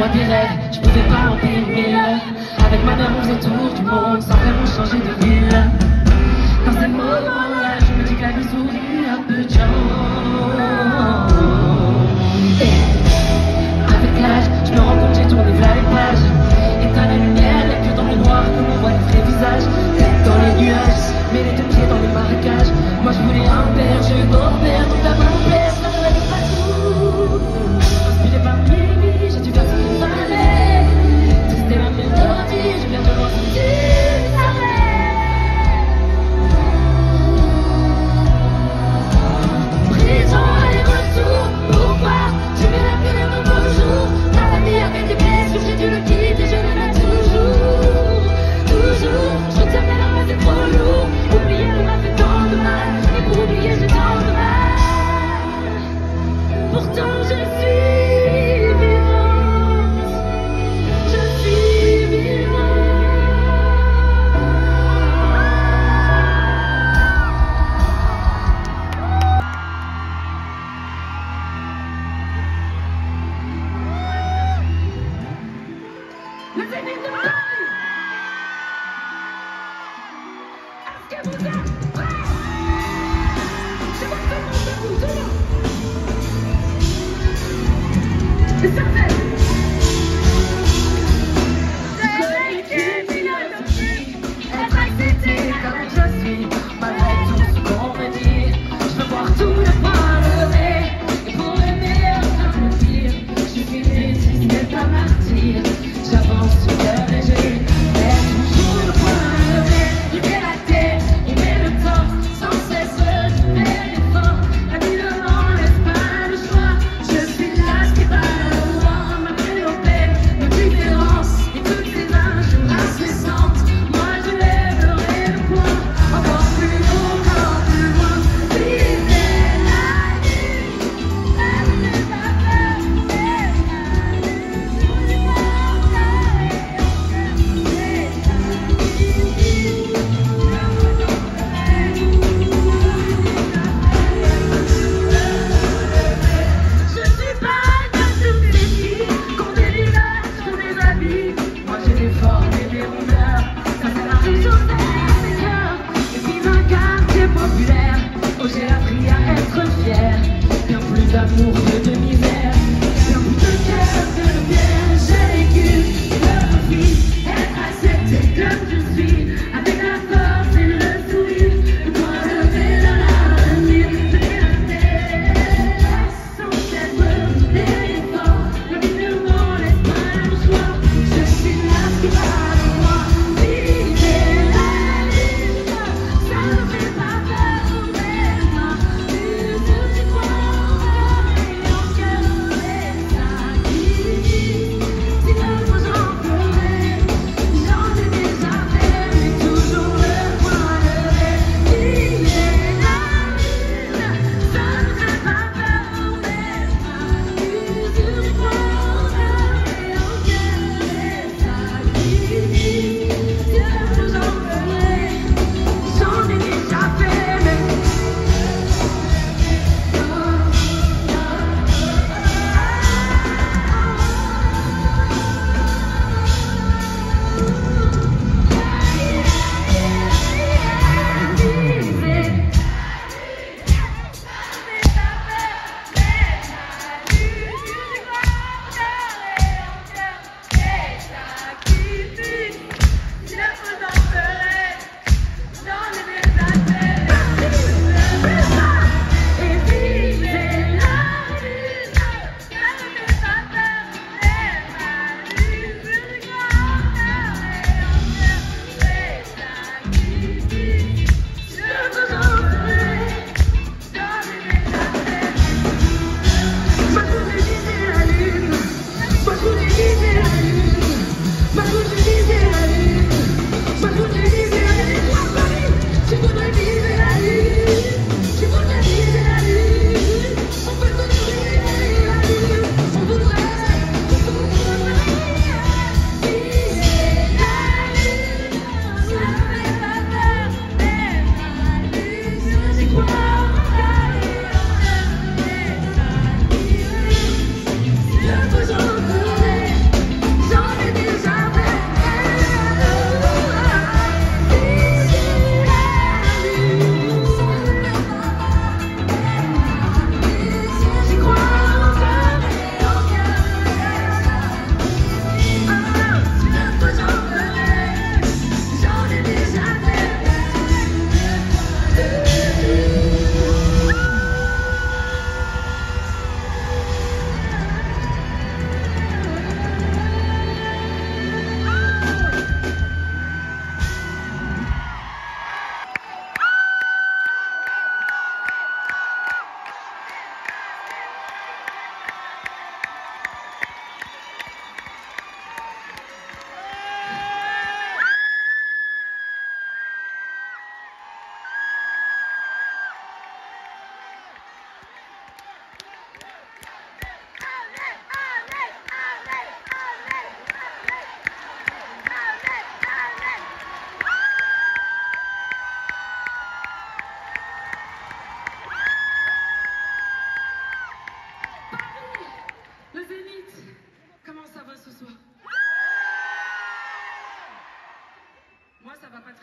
vois tes rêves, je pouvais pas en payer mille. Avec ma mère on faisait tour du monde sans vraiment changer de ville. Dans ces moments-là, je me dis que la vie sourit un peu de chance. Avec l'âge, je me rends compte j'ai tourné vers les pages. Éteins la lumière, y'a que dans le noir que l'on voit les vrais visages. Tête dans les nuages, mais les deux pieds dans les marécages. Moi je voulais un père, je veux beau-père, donc la main mon père, ça ne règle pas tout. Inspiré par lui, j'ai dû faire ce qu'il fallait. C'était la mélodie, je viens de loin si tu savais.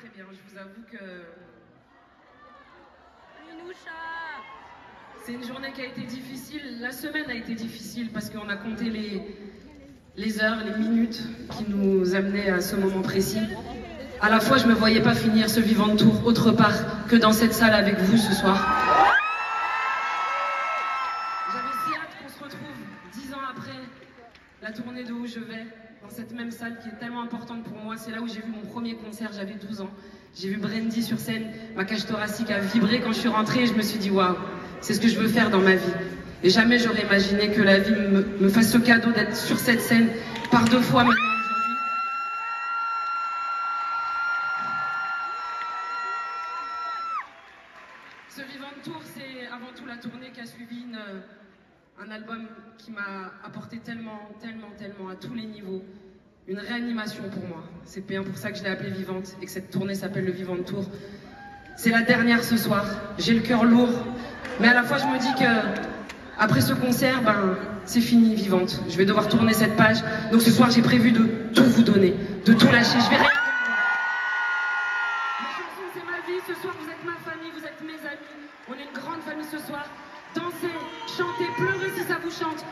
très bien, je vous avoue que... C'est une journée qui a été difficile, la semaine a été difficile parce qu'on a compté les heures, les minutes qui nous amenaient à ce moment précis. À la fois, je ne me voyais pas finir ce Vivante Tour autre part que dans cette salle avec vous ce soir. J'avais si hâte qu'on se retrouve 10 ans après la tournée de Où je vais, dans cette même salle qui est tellement importante pour moi. C'est là où j'ai vu mon premier concert, j'avais 12 ans. J'ai vu Brandy sur scène, ma cage thoracique a vibré quand je suis rentrée et je me suis dit waouh, c'est ce que je veux faire dans ma vie. Et jamais j'aurais imaginé que la vie me fasse ce cadeau d'être sur cette scène par 2 fois maintenant aujourd'hui. Ce Vivante Tour, c'est avant tout la tournée qui a suivi un album qui m'a apporté tellement à tous les niveaux. Une réanimation pour moi. C'est bien pour ça que je l'ai appelée Vivante et que cette tournée s'appelle le Vivante Tour. C'est la dernière ce soir. J'ai le cœur lourd. Mais à la fois, je me dis que après ce concert, c'est fini, Vivante. Je vais devoir tourner cette page. Donc ce soir, j'ai prévu de tout vous donner, de tout lâcher. Je vais rien. Les chansons, c'est ma vie. Ce soir, vous êtes ma famille, vous êtes mes amis. On est une grande famille ce soir. Dansez, chantez, pleurez si ça vous chante.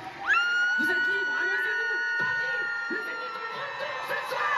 Vous êtes libres. Amusez-vous. Paris, le Vivante Tour ce soir.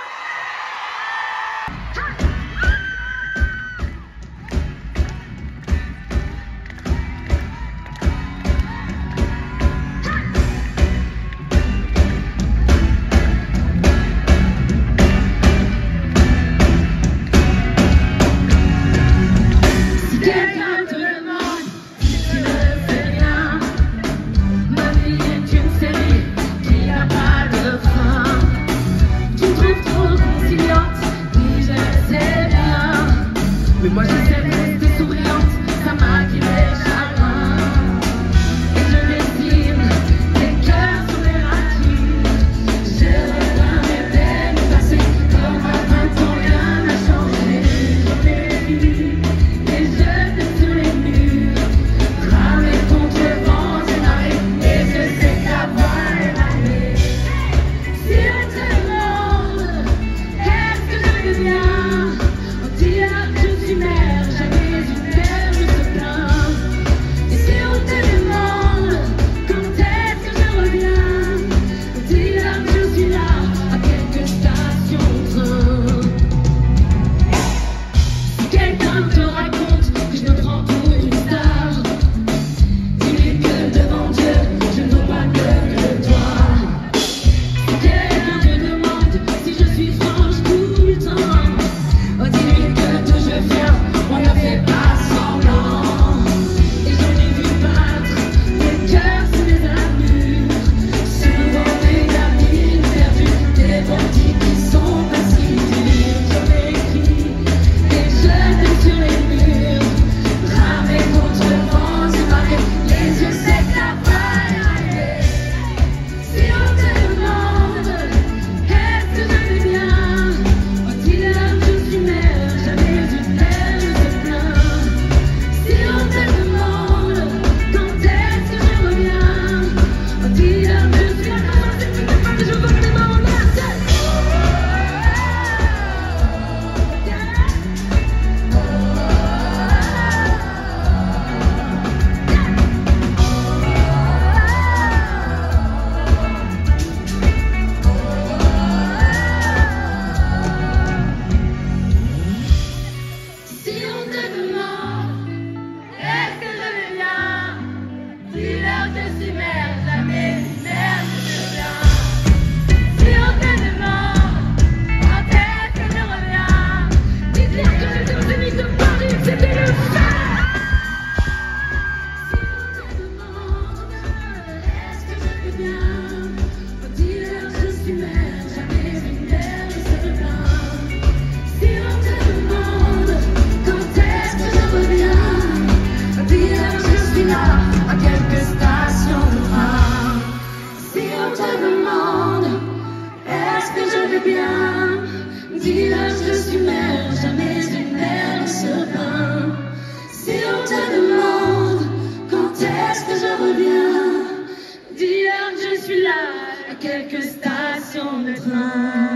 quelques stations de train.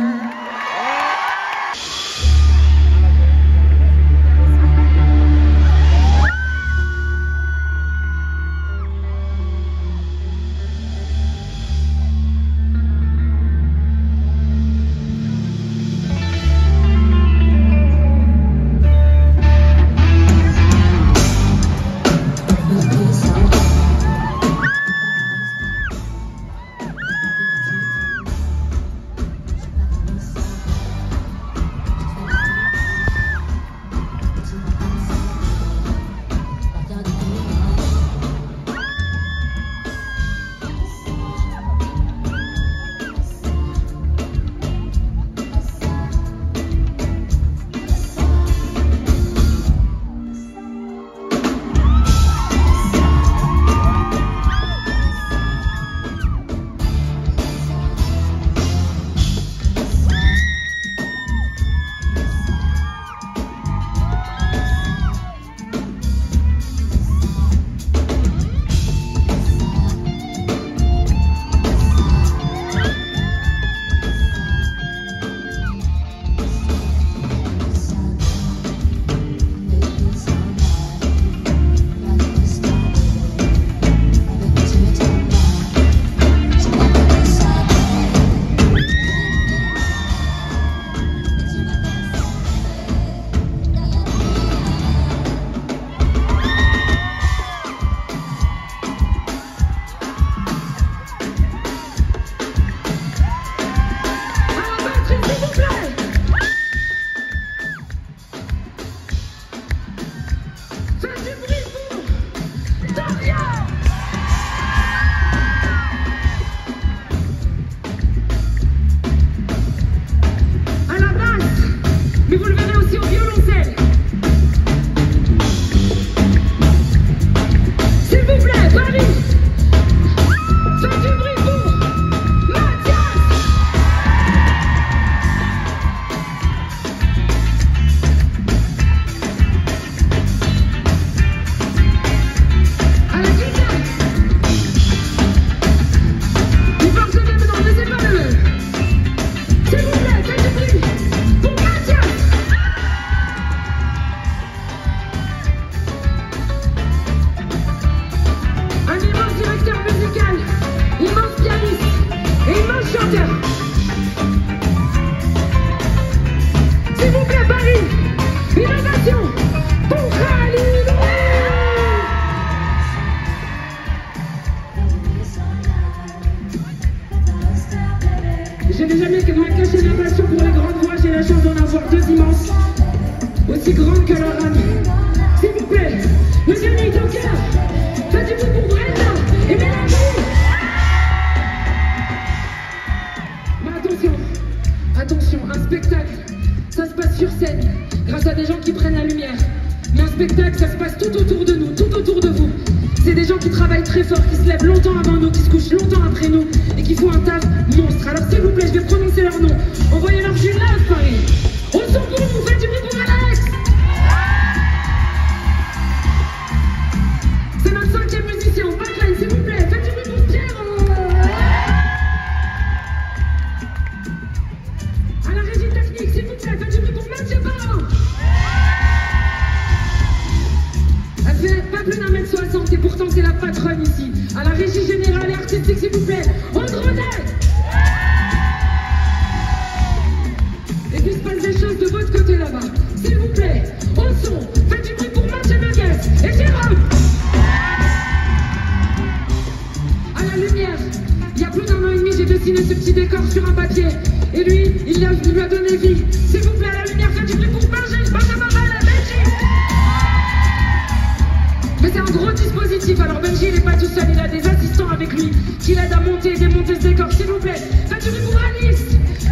jamais moins caché ma passion pour les grandes voix. J'ai la chance d'en avoir deux immenses, aussi grandes que leur âme. S'il vous plaît, le Zénith au cœur. Faites du bruit pour Brenda et Mélanie. Mais attention, attention, un spectacle, ça se passe sur scène, grâce à des gens qui prennent la lumière. Mais un spectacle, ça se passe tout autour de nous, tout autour de vous. C'est des gens qui travaillent très fort, qui se lèvent longtemps avant nous, qui se couchent longtemps après nous, et qui font un taf monstre. Alors s'il vous plaît, je vais prononcer leur nom. Envoyez-leur du love, Paris. On s'en fout, vous faites du bruit pour Alex. C'est notre 5e musicien, backline, s'il vous plaît. Faites du bruit pour Pierre. À la régie technique, s'il vous plaît, faites du bruit pour Mathieu Baron. Elle fait pas plus d'1m60 et pourtant c'est la patronne ici. À la régie générale et artistique, s'il vous plaît, Andronet. Et puis il se passe des choses de votre côté là-bas. S'il vous plaît, au son, faites du bruit pour Mathieu Nuggets et Jérôme. À la lumière, il y a plus d'1 an et demi, j'ai dessiné ce petit décor sur un papier. Et lui, il lui a donné vie. S'il vous plaît, à la lumière, faites du bruit pour Benjamin Val, Benji. Mais c'est un gros dispositif, alors Benji il n'est pas tout seul, il a des assistants avec lui qui l'aident à monter et démonter ce décor, s'il vous plaît. Faites du bruit pour Alice,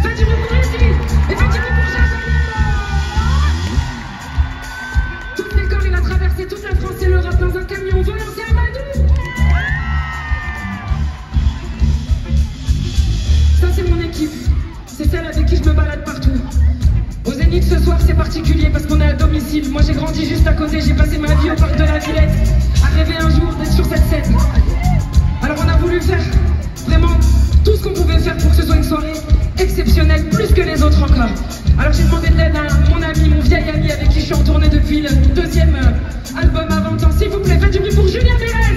faites du bruit pour Izzy, et faites du bruit pour Jacques. Tout ce décor il a traversé toute la France et l'Europe dans un camion volant, c'est Amadou. Ça c'est mon équipe, c'est celle avec qui je me balade partout. Au Zénith ce soir c'est particulier parce qu'on est à domicile. Moi j'ai grandi juste à côté, j'ai passé ma vie au parc de la Villette à rêver un jour d'être sur cette scène. Alors on a voulu faire vraiment tout ce qu'on pouvait faire pour que ce soit une soirée exceptionnelle, plus que les autres encore. Alors j'ai demandé de l'aide à mon ami, mon vieil ami avec qui je suis en tournée depuis le 2e album à 20 ans. S'il vous plaît, faites du bruit pour Julien Pérez.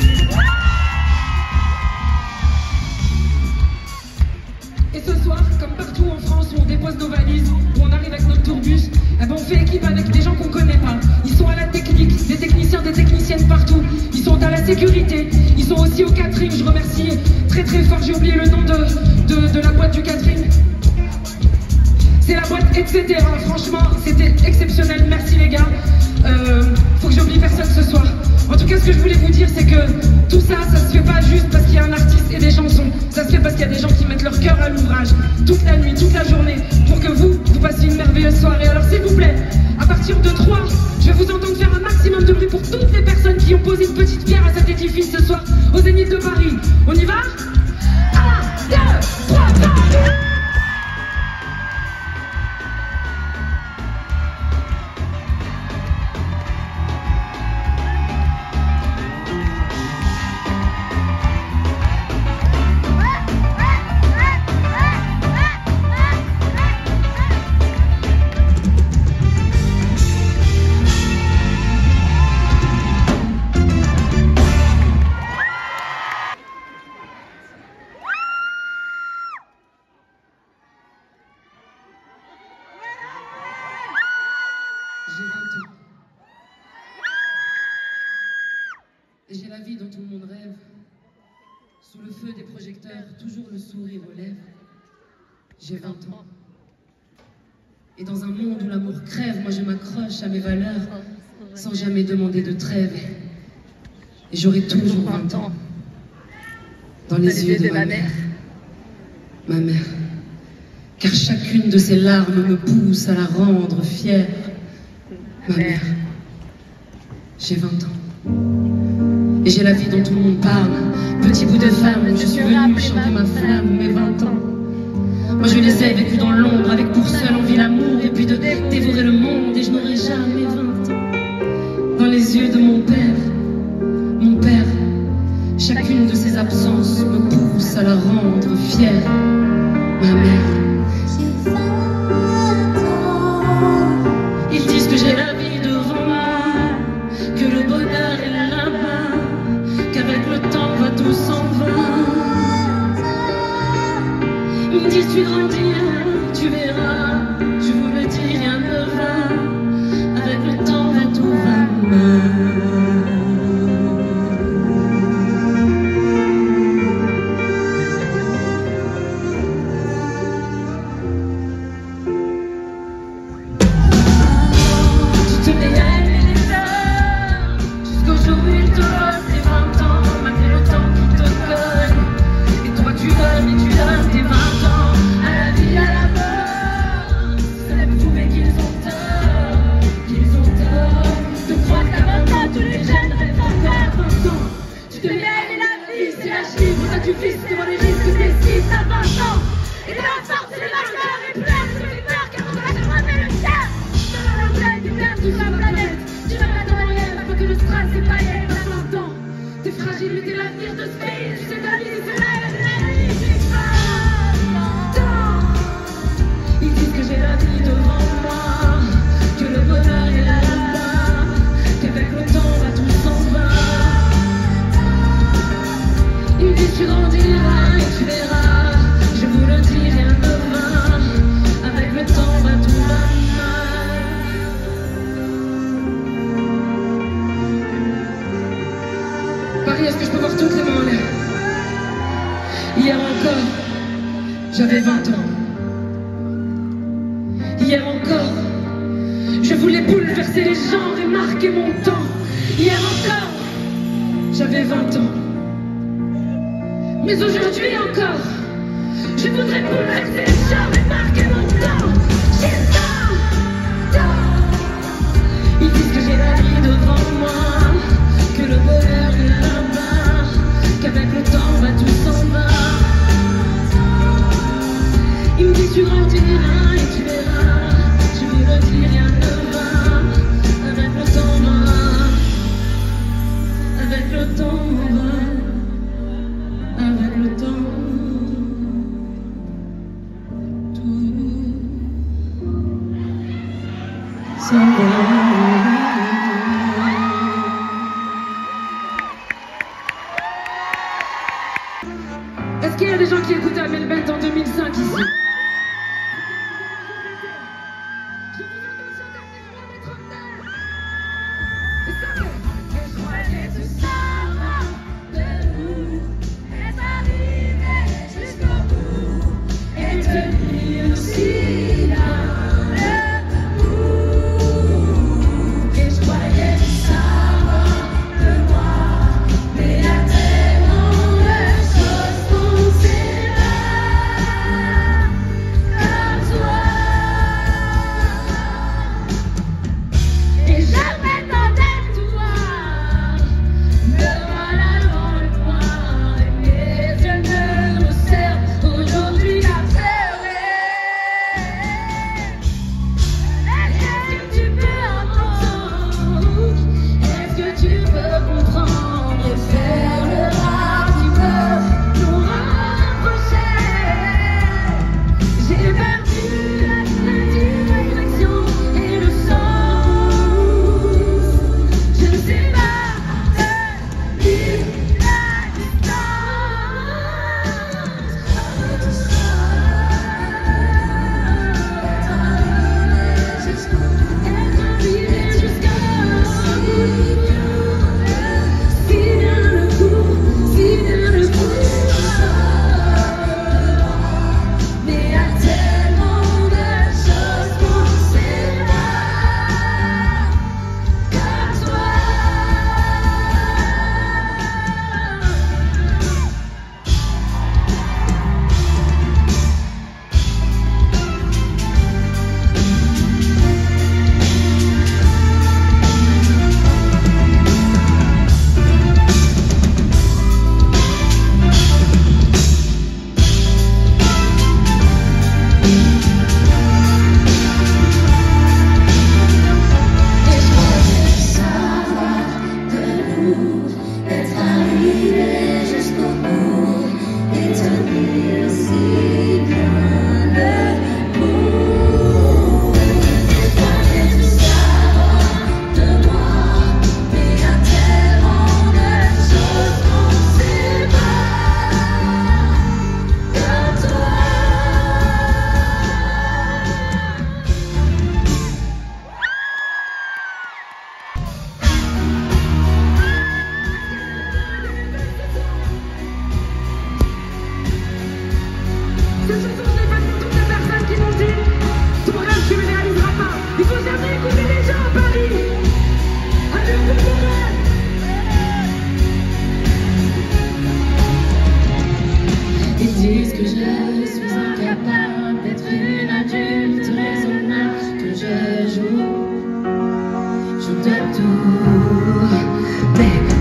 Et ce soir, comme partout en France où on dépose nos valises, où on arrive avec notre tourbus, eh ben on fait équipe avec des gens qu'on connaît pas. Ils sont à la technique, des techniciens, des techniciennes partout. Ils sont à la sécurité, ils sont aussi au catering. Je remercie très très fort, j'ai oublié le nom de la boîte du catering. C'est la boîte etc. Franchement, c'était exceptionnel, merci les gars. Faut que j'oublie personne ce soir. En tout cas, ce que je voulais vous dire, c'est que tout ça, ça se fait pas juste parce qu'il y a un artiste et des chansons. Ça se fait parce qu'il y a des gens qui mettent leur cœur à l'ouvrage, toute la nuit, toute la journée, pour que vous passiez une merveilleuse soirée. Alors s'il vous plaît, à partir de 3, je vais vous entendre faire un maximum de bruit pour toutes les personnes qui ont posé une petite pierre à cet édifice ce soir au Zénith de Paris. On y va? 1, 2, 3, Paris! J'ai 20 ans. Et j'ai la vie dont tout le monde rêve. Sous le feu des projecteurs, toujours le sourire aux lèvres. J'ai 20 ans. Et dans un monde où l'amour crève, moi je m'accroche à mes valeurs sans jamais demander de trêve. Et j'aurai toujours 20 ans. Dans les yeux de ma mère. Ma mère. Car chacune de ses larmes me pousse à la rendre fière. Ma mère, j'ai 20 ans. Et j'ai la vie dont tout le monde parle. Petit bout de femme, je suis venue chanter ma flamme, mes 20 ans. Moi je les ai vécus dans l'ombre, avec pour seule envie l'amour, et puis de dévorer le monde, et je n'aurai jamais 20 ans. Dans les yeux de mon père, chacune de ses absences me pousse à la rendre fière. Ma mère. Ils disent que j'ai la vie devant moi, que le bonheur est là-bas, qu'avec le temps va tout s'en va. Ils me disent tu grandiras, tu verras, je vous le dis rien ne va, avec le temps va tout va mal. J'avais 20 ans. Hier encore, je voulais bouleverser les genres et marquer mon temps. Hier encore, j'avais 20 ans. Mais aujourd'hui encore, je voudrais bouleverser les genres et marquer mon temps. J'ai temps. Ils disent que j'ai la vie devant moi, que le bonheur est là-bas, qu'avec le temps va tout s'en va. Il me dit tu grandiras et tu verras. Je lui redis rien ne va. Avec le temps va. Avec le temps va. Avec le temps. Tout s'en va. Est-ce qu'il y a des gens qui écoutent Amel Bent en 2005 ici?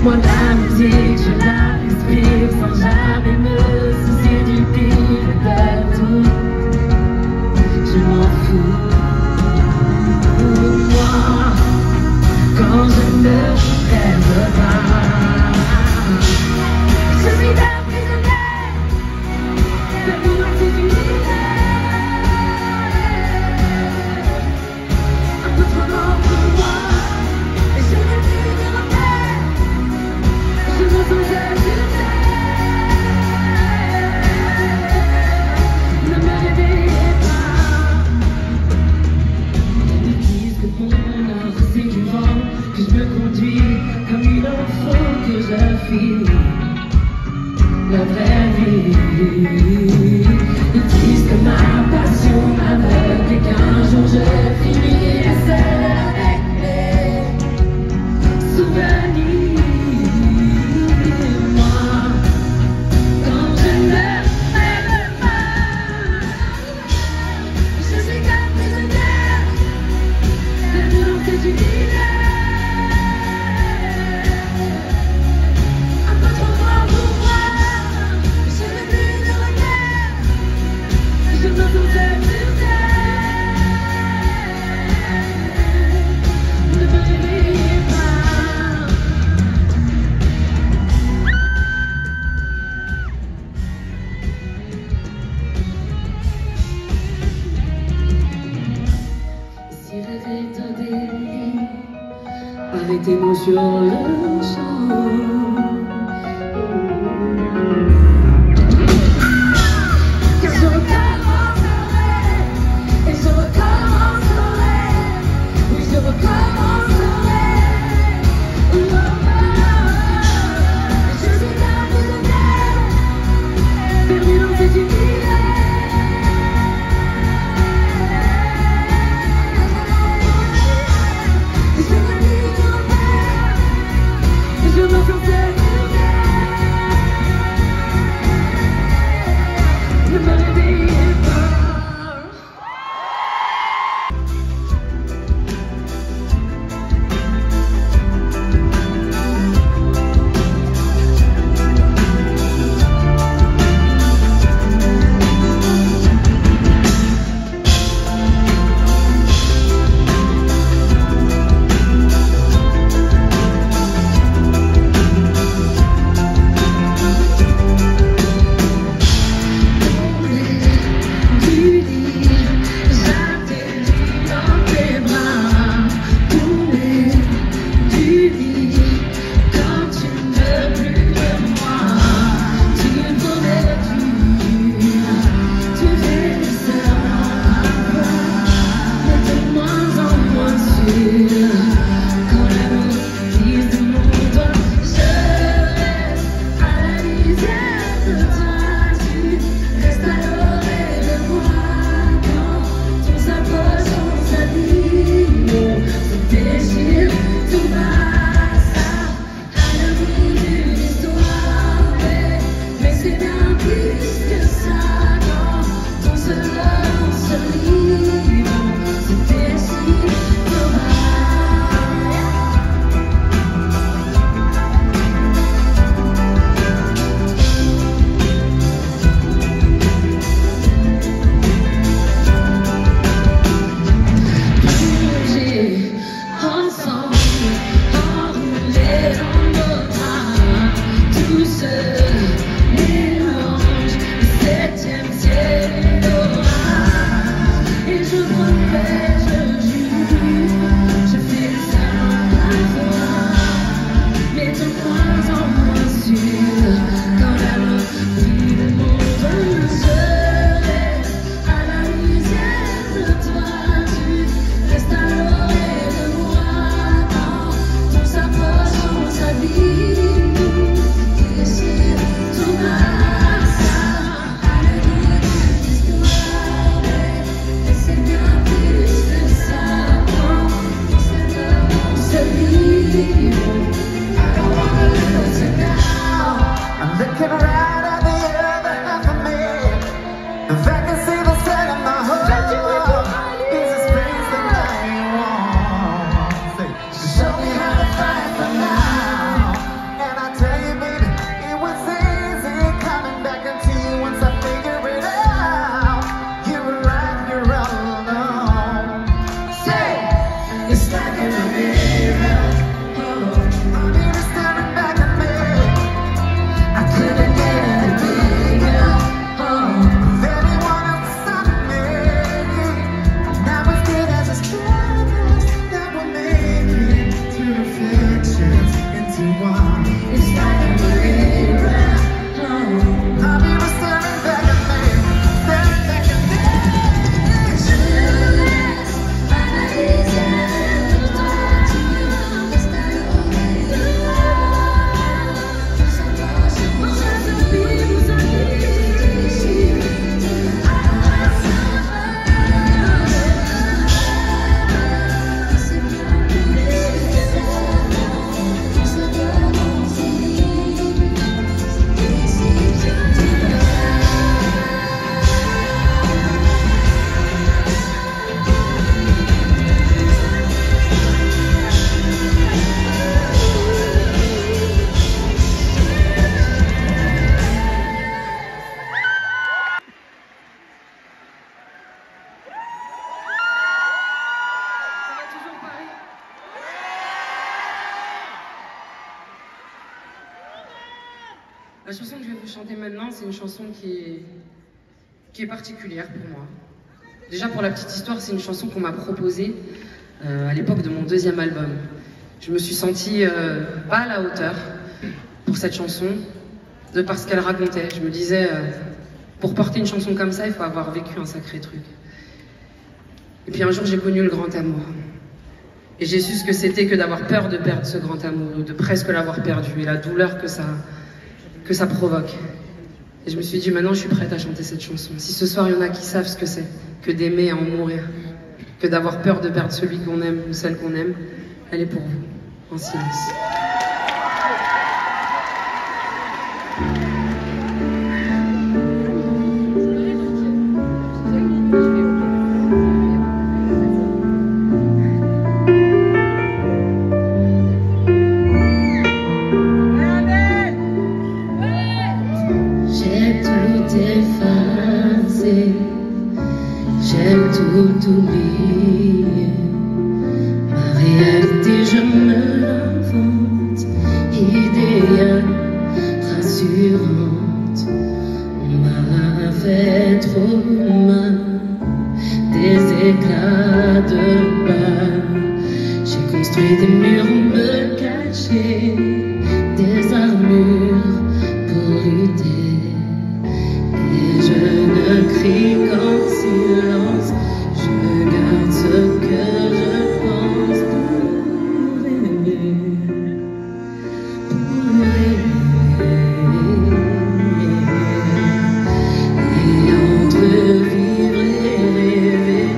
Moi la musique, je la respire sans jamais me soucier du pire de tout. Je m'en fous. Moi, quand je ne rêve pas, je suis d'un prisonnier de l'immense univers. Un peu trop long pour moi, et je ne plus de repère. je finirai seul avec mes souvenirs. Moi, quand je ne rêve pas, je suis comme prisonnière de violence et d'univers. Un peu trop grand pour moi, je n'ai plus de regret. Je me sens seule sur terre. Ne me réveillez pas. Si rêver est un délit, arrêtez-moi sur le champ. Car je recommencerai, et je recommencerai, oui je recommencerai. Oh, oh, oh. Je suis un prisonnier, perdu dans cet univers. Et je me dis de repère, et je me sens seule sur terre. Ne me réveillez pas. C'est bien. La chanson que je vais vous chanter maintenant, c'est une chanson qui est particulière pour moi. Déjà pour la petite histoire, c'est une chanson qu'on m'a proposée à l'époque de mon deuxième album. Je me suis sentie pas à la hauteur pour cette chanson, de par ce qu'elle racontait. Je me disais, pour porter une chanson comme ça, il faut avoir vécu un sacré truc. Et puis un jour, j'ai connu le grand amour. Et j'ai su ce que c'était que d'avoir peur de perdre ce grand amour, de presque l'avoir perdu, et la douleur que ça provoque. Et je me suis dit, maintenant, je suis prête à chanter cette chanson. Si ce soir, il y en a qui savent ce que c'est que d'aimer et en mourir, que d'avoir peur de perdre celui qu'on aime ou celle qu'on aime, elle est pour vous, en silence. J'aime tout oublier. Ma réalité, je me l'invente, idéale, rassurante. On m'a fait trop mal, des éclats de balles. J'ai construit des murs pour me cacher, des armures pour lutter. Et je ne crie qu'en silence, je garde ce que je pense pour aimer, Et entre vivre et rêver,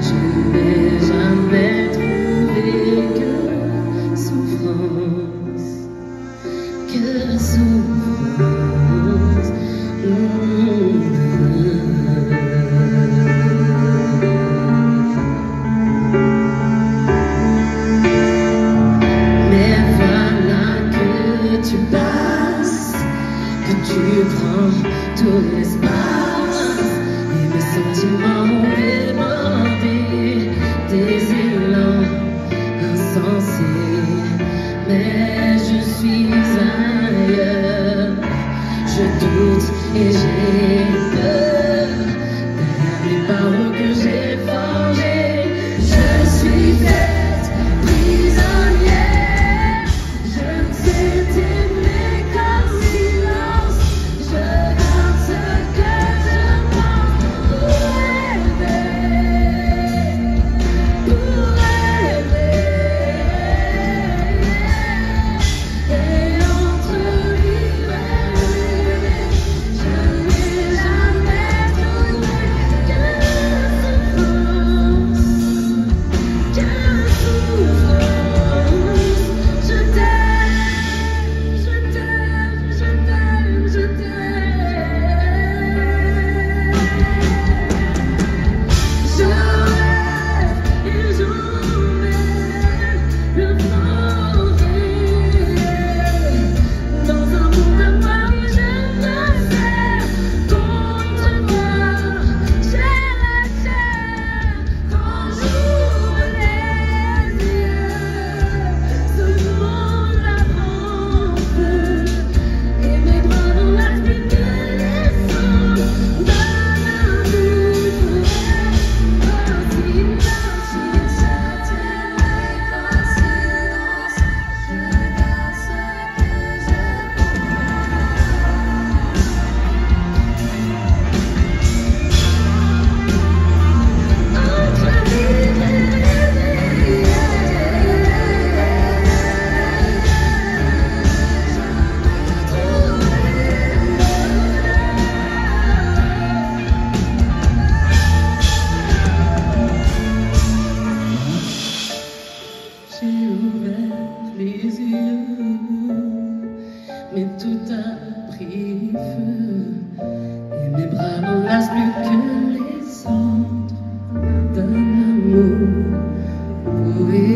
je n'ai jamais trouvé que souffrance, que souffrance. Mais voilà que tu passes, que tu prends tout l'espace, et mes sentiments ont débordé, des élans insensés. Mais je suis ailleurs, je doute et j'ai peur, derrière les paroles que j'ai forgées, je suis peut-être prisonnière. Je ne sais t'aimer qu'en silence, je garde ce que je pense pour rêver, et entre vivre et rêver, je n'ai jamais trouvé que souffrance, je t'aime, je t'aime, je t'aime, je t'aime. Je rêve et j'en mets le dans un monde à Paris, je me sers contre moi, j'ai la chair quand j'ouvre les yeux, ce monde la prend feu, et mes bras dans la pluie de l'essence, d'un amour en silence, je t'aime en silence, je garde ce que je entre vivre et rêver, j'ai ouvert les yeux, mais tout a pris feu, et mes bras n'enlacent plus que les cendres d'un amour brouillé.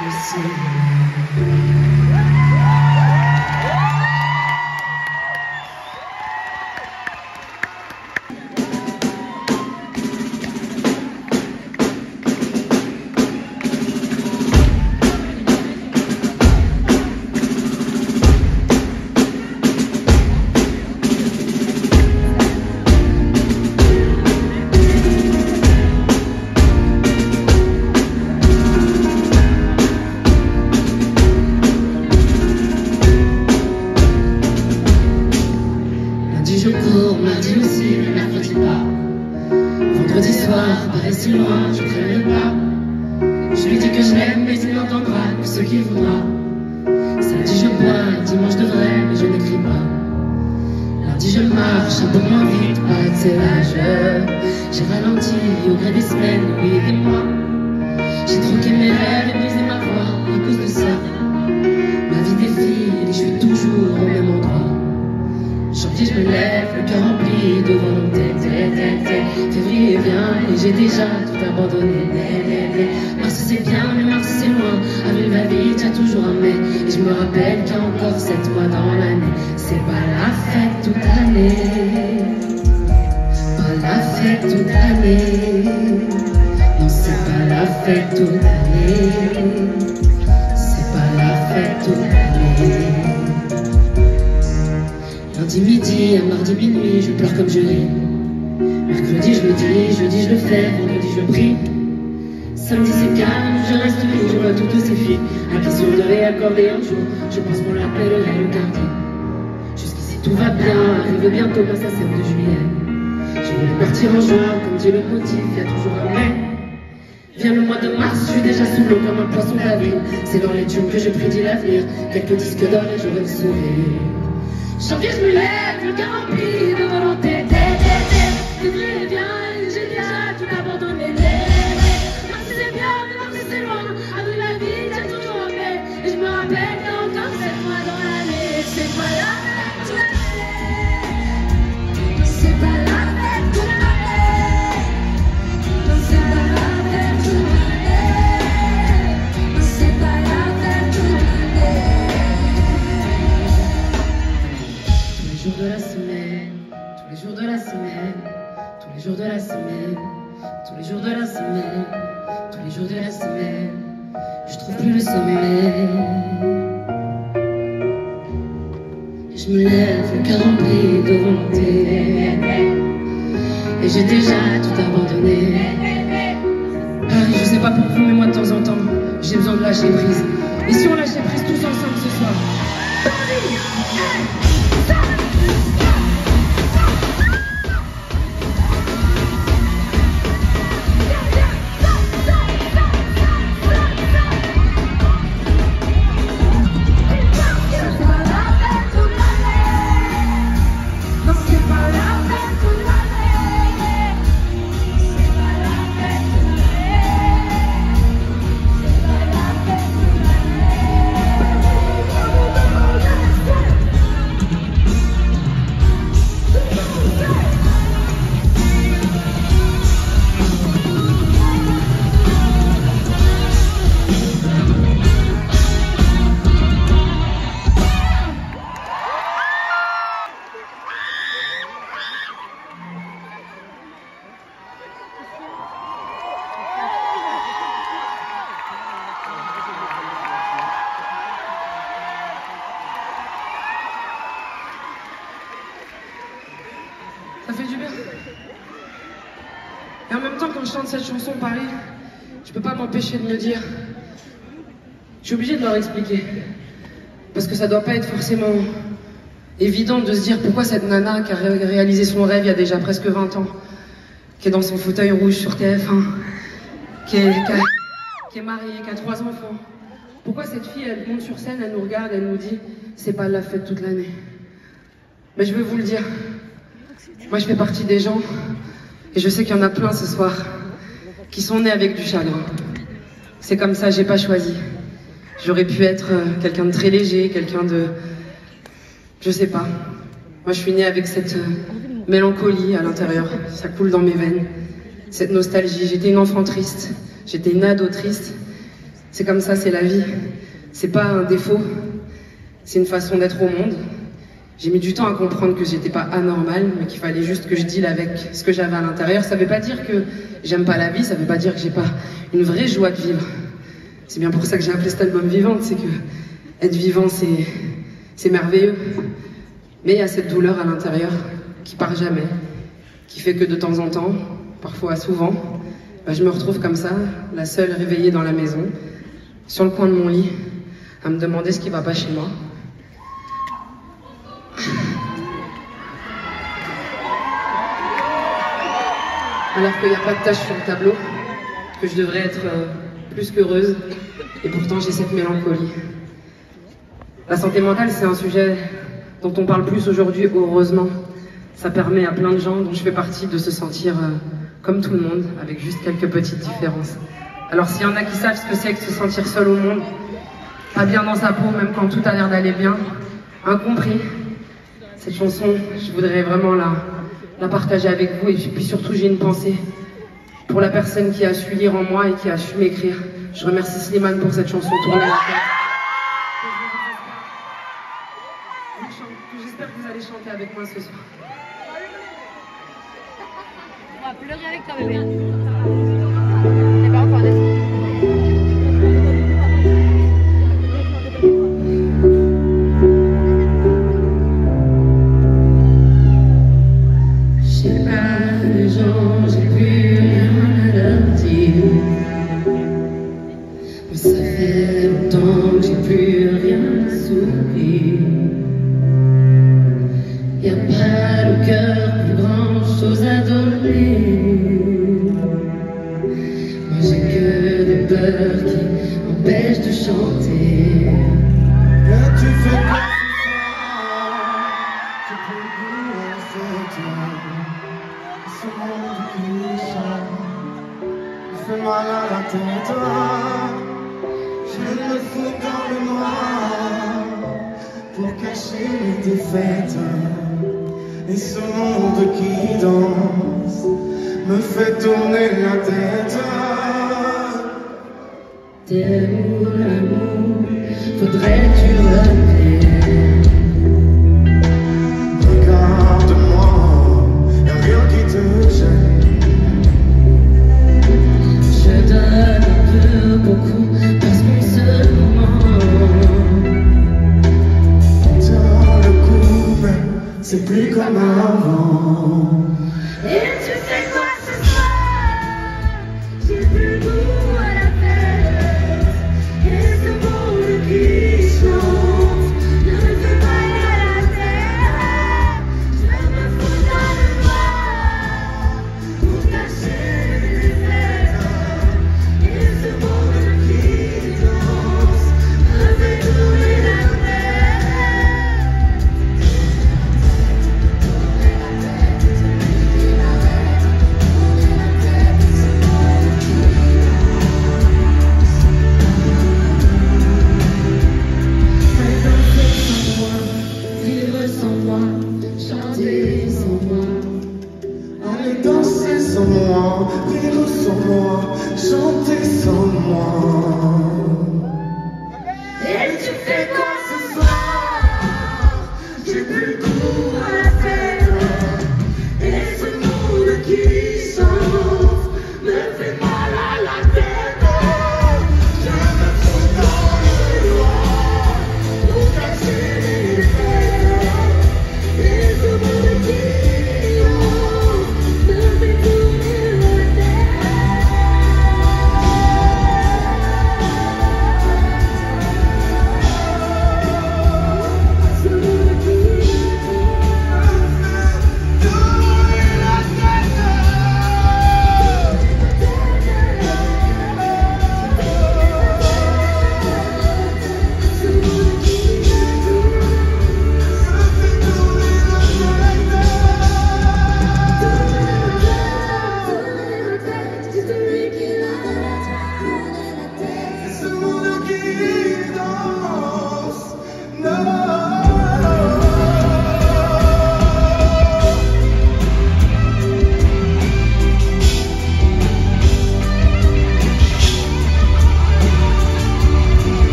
Merci. loin, je traîne le pas. Je lui dis que je l'aime, mais il n'entendra que ce qu'il voudra. Samedi je bois, dimanche de vrai, mais je n'écris pas. Lundi je marche un peu moins vite, pas de c'est l'âge. J'ai ralenti au gré des semaines, oui et des mois. J'ai troqué mes rêves et brisé ma voix à cause de ça. Ma vie défile et je suis toujours au même endroit. Janvier je me lève, le cœur rempli de volonté. Février vient et j'ai déjà tout abandonné. Mars c'est bien mais mars c'est loin. Avril va vite, y'a toujours un mai. Et je me rappelle qu'il y a encore 7 mois dans l'année. C'est pas la fête toute l'année. Pas la fête toute l'année. Non c'est pas la fête toute l'année. C'est pas la fête toute l'année. Lundi midi à mardi minuit, je pleure comme je ris. Mercredi je le dis, jeudi je le fais, vendredi je prie. Samedi c'est calme, je reste libre, je vois toutes ces filles à qui si on devait accorder un jour, je pense qu'on l'appellerait le quartier. Jusqu'ici tout va bien, arrive bientôt ma 7 de juillet. Je voulais partir en juin, comme dit le motif, y a toujours un mais. Vient le mois de mars, je suis déjà sous l'eau comme un poisson d'avril. C'est dans les dunes que je prédis l'avenir, quelques disques d'or et j'aurai le sourire. Janvier je me lève, le cœur rempli de volonté. Février vient et j'ai déjà tout abandonné. Mars c'est bien, mais mars c'est loin. Avril la vie, y'a toujours un mai. Et je me rappelle qu'il y a encore 7 mois dans l'année. C'est pas la fête toute l'année. C'est pas la fête toute l'année. Non c'est pas la fête toute l'année. Non c'est pas la fête toute l'année. Tous les jours de la semaine, tous les jours de la semaine, tous les jours de la semaine, tous les jours de la semaine, tous les jours de la semaine, je trouve plus le sommeil. Et je me lève, le cœur rempli de volonté. Et j'ai déjà tout abandonné. Paris, je sais pas pour vous, mais moi de temps en temps, j'ai besoin de lâcher prise. Et si on lâchait prise tous ensemble ce soir? Paris, ça fait du bien. Et en même temps, quand je chante cette chanson, Paris, je peux pas m'empêcher de me dire, je suis obligée de leur expliquer. Parce que ça doit pas être forcément évident de se dire pourquoi cette nana qui a réalisé son rêve il y a déjà presque 20 ans, qui est dans son fauteuil rouge sur TF1, qui est mariée, qui a 3 enfants, pourquoi cette fille, elle monte sur scène, elle nous regarde, elle nous dit c'est pas la fête toute l'année. Mais je veux vous le dire, moi je fais partie des gens, et je sais qu'il y en a plein ce soir, qui sont nés avec du chagrin. C'est comme ça, j'ai pas choisi. J'aurais pu être quelqu'un de très léger, quelqu'un de... Je sais pas. Moi je suis née avec cette mélancolie à l'intérieur, ça coule dans mes veines. Cette nostalgie, j'étais une enfant triste, j'étais une ado triste. C'est comme ça, c'est la vie. C'est pas un défaut, c'est une façon d'être au monde. J'ai mis du temps à comprendre que j'étais pas anormale, mais qu'il fallait juste que je deal avec ce que j'avais à l'intérieur. Ça veut pas dire que j'aime pas la vie, ça veut pas dire que j'ai pas une vraie joie de vivre. C'est bien pour ça que j'ai appelé cet album Vivante, c'est que être vivant, c'est merveilleux. Mais il y a cette douleur à l'intérieur qui part jamais, qui fait que de temps en temps, parfois souvent, je me retrouve comme ça, la seule réveillée dans la maison, sur le coin de mon lit, à me demander ce qui va pas chez moi. Alors qu'il n'y a pas de tache sur le tableau. que je devrais être plus qu'heureuse, et pourtant j'ai cette mélancolie. La santé mentale, c'est un sujet dont on parle plus aujourd'hui, heureusement. Ça permet à plein de gens, dont je fais partie, de se sentir comme tout le monde, avec juste quelques petites différences. Alors s'il y en a qui savent ce que c'est que se sentir seul au monde, pas bien dans sa peau, même quand tout a l'air d'aller bien, incompris, cette chanson, je voudrais vraiment la partager avec vous. Et puis surtout, j'ai une pensée pour la personne qui a su lire en moi et qui a su m'écrire. Je remercie Slimane pour cette chanson tournée à la tête. J'espère que vous allez chanter avec moi ce soir. On va pleurer avec toi, bébé. T'es pas encore descendu. Y'a pas le cœur plus grand chose à donner. Moi j'ai que des peurs qui m'empêchent de chanter. Et tu fais quoi ce soir? Tu peux le goût c'est toi. Ce monde qui chante me fait mal à la tête. Je me fous dans le noir pour cacher mes défaites. Et ce monde qui danse me fait tourner la tête. T'es où l'amour? Faudrait-tu revenir? Regarde-moi, y'a rien qui te gêne. Je donne un peu beaucoup parce qu'un seul moment. Dans le coup, c'est plus comme avant. Et tu sais quoi ce soir? J'ai plus le goût à la fête. Et ce monde qui chante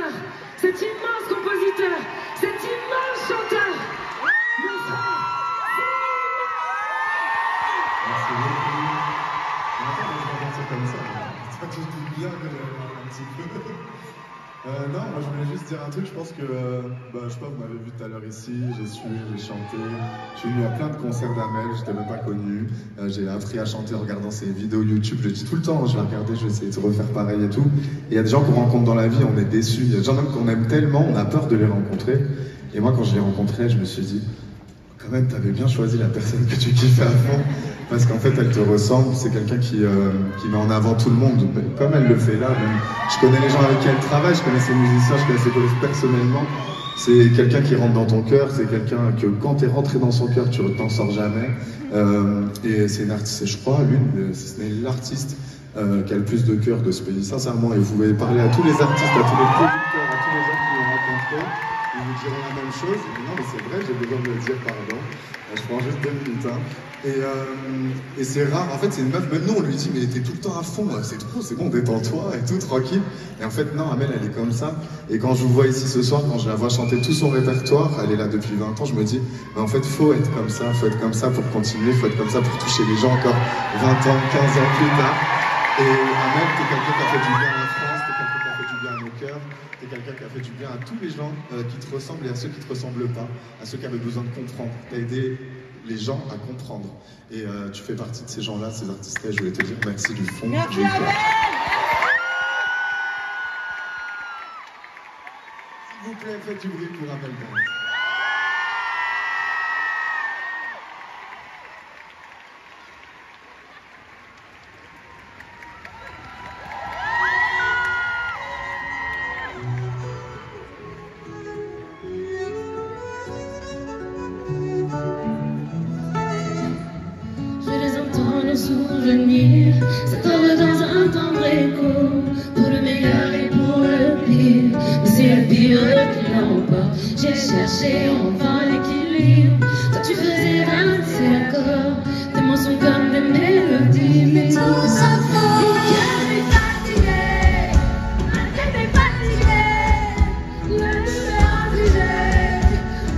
auteur, cet immense compositeur, cet immense chanteur, mon frère. Merci beaucoup. C'est comme ça. Ça te dit bien que j'avais parlé un petit peu. Non, moi je voulais juste dire un truc, je pense que, je sais pas, vous m'avez vu tout à l'heure ici, j'ai chanté, je suis venu à plein de concerts d'Amel, je t'ai même pas connu, j'ai appris à chanter en regardant ses vidéos YouTube, je le dis tout le temps, je vais regarder, je vais essayer de refaire pareil et tout. Et il y a des gens qu'on rencontre dans la vie, on est déçus, il y a des gens même qu'on aime tellement, on a peur de les rencontrer. Et moi quand je l'ai rencontré, je me suis dit, quand même t'avais bien choisi la personne que tu kiffais à fond, parce qu'en fait elle te ressemble, c'est quelqu'un qui met en avant tout le monde, comme elle le fait là. Même, je connais les gens avec qui elle travaille, je connais ses musiciens, je connais ses collègues personnellement. C'est quelqu'un qui rentre dans ton cœur, c'est quelqu'un que quand t'es rentré dans son cœur, tu t'en sors jamais. Et c'est une artiste, je crois, si ce n'est l'artiste qui a le plus de cœur de ce pays, sincèrement. Et vous pouvez parler à tous les artistes, à tous les producteurs, à tous les gens qui l'ont rencontré. Ils vous diront la même chose. Non, mais c'est vrai, j'ai besoin de le dire, pardon. Je prends juste 2 minutes. Hein. Et c'est rare. En fait, c'est une meuf. Même nous, on lui dit, mais t'es tout le temps à fond. C'est trop, c'est bon, détends-toi et tout, tranquille. Et en fait, non, Amel, elle est comme ça. Et quand je vous vois ici ce soir, quand je la vois chanter tout son répertoire, elle est là depuis 20 ans, je me dis, mais en fait, faut être comme ça. Faut être comme ça pour continuer. Faut être comme ça pour toucher les gens encore 20 ans, 15 ans plus tard. Et Amel, t'es quelqu'un qui a fait du bien à la France, t'es quelqu'un qui a fait du bien à nos cœurs. T'es quelqu'un qui a fait du bien à tous les gens qui te ressemblent et à ceux qui te ressemblent pas, à ceux qui avaient besoin de comprendre. T'as aidé les gens à comprendre. Et tu fais partie de ces gens-là, ces artistes-là. Je voulais te dire merci du fond du cœur. S'il vous plaît, faites du bruit pour Amel Bent. Souvenir, ça tombe dans un tendre écho, pour le meilleur et pour le pire. Mais c'est le pire qui l'emporte. J'ai cherché enfin l'équilibre. Toi tu faisais danser l'accord. Tes mots sont comme des mélodies, mais tout ça fort. Mon cœur est fatigué, ma tête est fatiguée. Le cœur figé,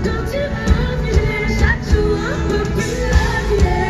quand tu m'as figé, chaque jour un peu plus habillé.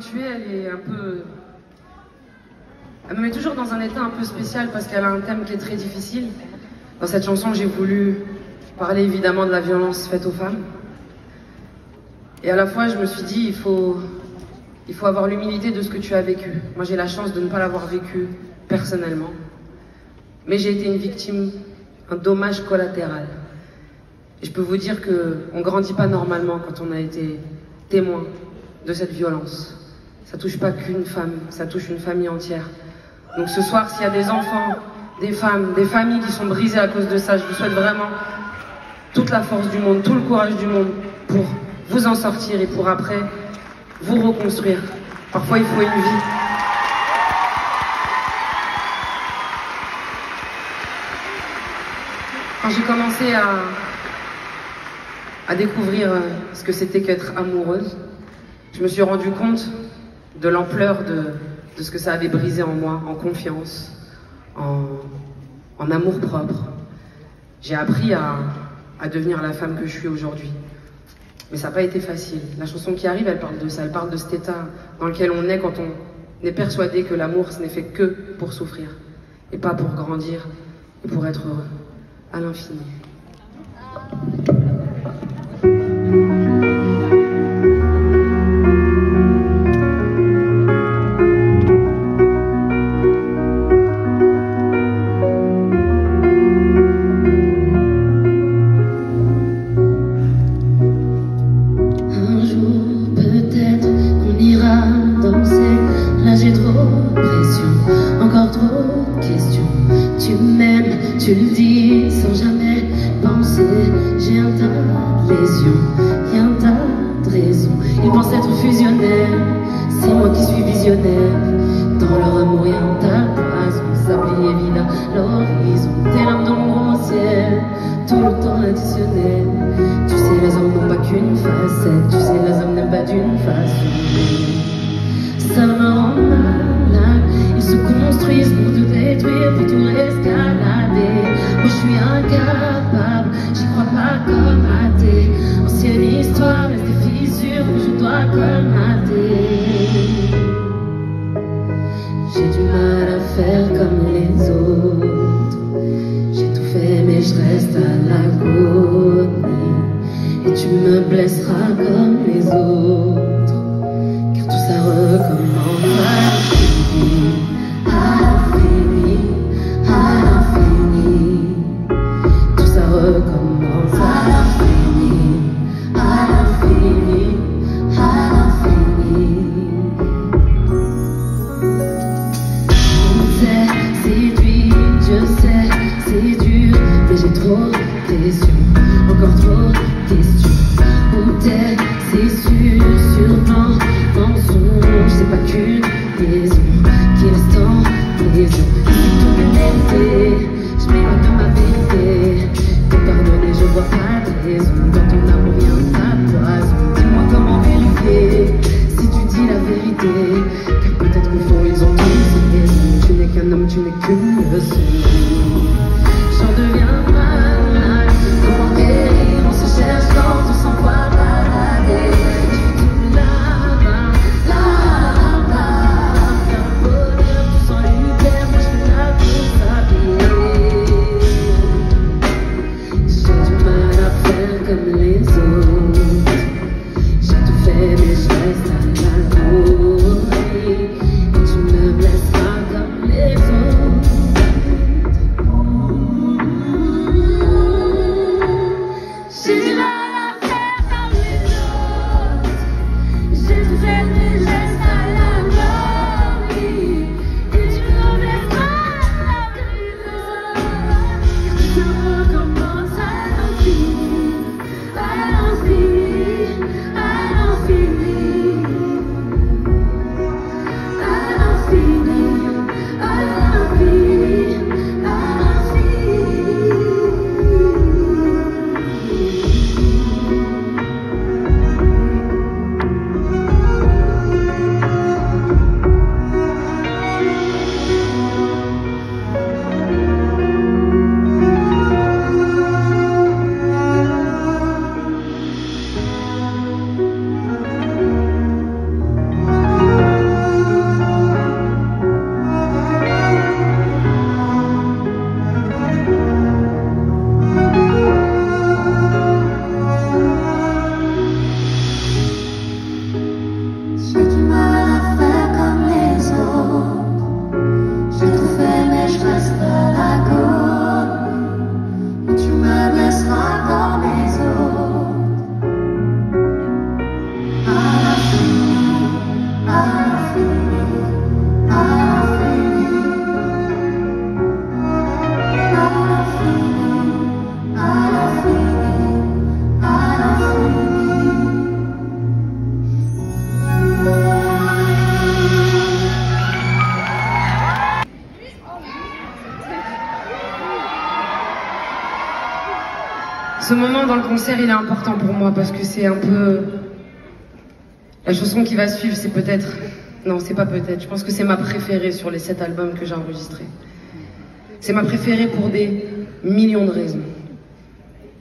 tuer, elle est un peu... Elle me met toujours dans un état un peu spécial parce qu'elle a un thème qui est très difficile. Dans cette chanson, j'ai voulu parler évidemment de la violence faite aux femmes. Et à la fois, je me suis dit, il faut avoir l'humilité de ce que tu as vécu. Moi, j'ai la chance de ne pas l'avoir vécu personnellement. Mais j'ai été une victime, un dommage collatéral. Et je peux vous dire qu'on ne grandit pas normalement quand on a été témoin de cette violence. Ça touche pas qu'une femme, ça touche une famille entière. Donc ce soir, s'il y a des enfants, des femmes, des familles qui sont brisées à cause de ça, je vous souhaite vraiment toute la force du monde, tout le courage du monde pour vous en sortir et pour après vous reconstruire. Parfois, il faut une vie. Quand j'ai commencé à découvrir ce que c'était qu'être amoureuse, je me suis rendu compte de l'ampleur de ce que ça avait brisé en moi, en confiance, en amour propre. J'ai appris à devenir la femme que je suis aujourd'hui. Mais ça n'a pas été facile. La chanson qui arrive, elle parle de ça, elle parle de cet état dans lequel on est quand on est persuadé que l'amour, ce n'est fait que pour souffrir, et pas pour grandir, et pour être heureux, à l'infini. Tu le dis sans jamais penser. J'ai un tas de lésions, y'a un tas de raisons. Ils pensent être fusionnels, c'est moi qui suis visionnaire. Dans leur amour y'a un tas de poison, sablier vide à l'horizon. Tes larmes d'ombre au ciel, tout le temps additionnel. Tu sais les hommes n'ont pas qu'une facette, tu sais les hommes n'aiment pas d'une façon. Ça me rend malade, ils se construisent pour te détruire, puis tout escalader. Moi je suis incapable, j'y crois pas comme athée. Ancienne histoire, reste des fissures que je dois colmater. J'ai du mal à faire comme les autres. J'ai tout fait mais je reste à l'agonie. Et tu me blesseras comme les autres, car tout ça recommence à l'infini, à l'infini, à l'infini. Tout ça recommence à l'infini, à l'infini, à l'infini. On s'est séduit, je sais, c'est dur, mais j'ai trop de questions, encore trop de questions. Où t'es, c'est sûr, sûrement mensonge, c'est pas qu'une liaison qui reste en liaison. Si tout est vérité, je m'éloigne de ma vérité. Te pardonner, je vois pas de raison. Dans ton amour y'a un poison. Dis-moi comment vérifier si tu dis la vérité, car peut-être qu'au fond ils ont tous raison. Tu n'es qu'un homme, tu n'es qu'une leçon. J'en deviens malade, comment guérir en se cherchant. Ce moment dans le concert, il est important pour moi parce que c'est un peu... La chanson qui va suivre, c'est peut-être... Non, c'est pas peut-être. Je pense que c'est ma préférée sur les 7 albums que j'ai enregistrés. C'est ma préférée pour des millions de raisons.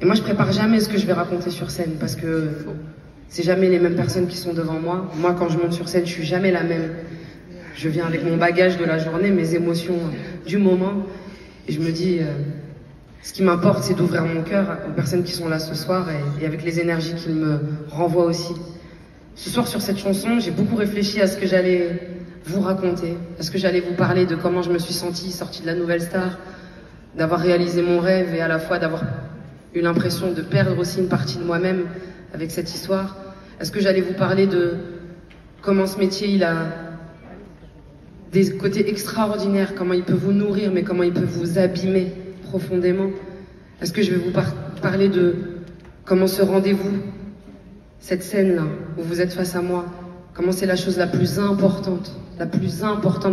Et moi, je prépare jamais ce que je vais raconter sur scène parce que c'est jamais les mêmes personnes qui sont devant moi. Moi, quand je monte sur scène, je suis jamais la même. Je viens avec mon bagage de la journée, mes émotions du moment. Et je me dis... Ce qui m'importe, c'est d'ouvrir mon cœur aux personnes qui sont là ce soir et avec les énergies qu'ils me renvoient aussi. Ce soir, sur cette chanson, j'ai beaucoup réfléchi à ce que j'allais vous raconter, à ce que j'allais vous parler de comment je me suis sentie sortie de la Nouvelle Star, d'avoir réalisé mon rêve et à la fois d'avoir eu l'impression de perdre aussi une partie de moi-même avec cette histoire. Est-ce que j'allais vous parler de comment ce métier, il a des côtés extraordinaires, comment il peut vous nourrir, mais comment il peut vous abîmer profondément. Est-ce que je vais vous parler de comment ce rendez-vous, cette scène-là, où vous êtes face à moi, comment c'est la chose la plus importante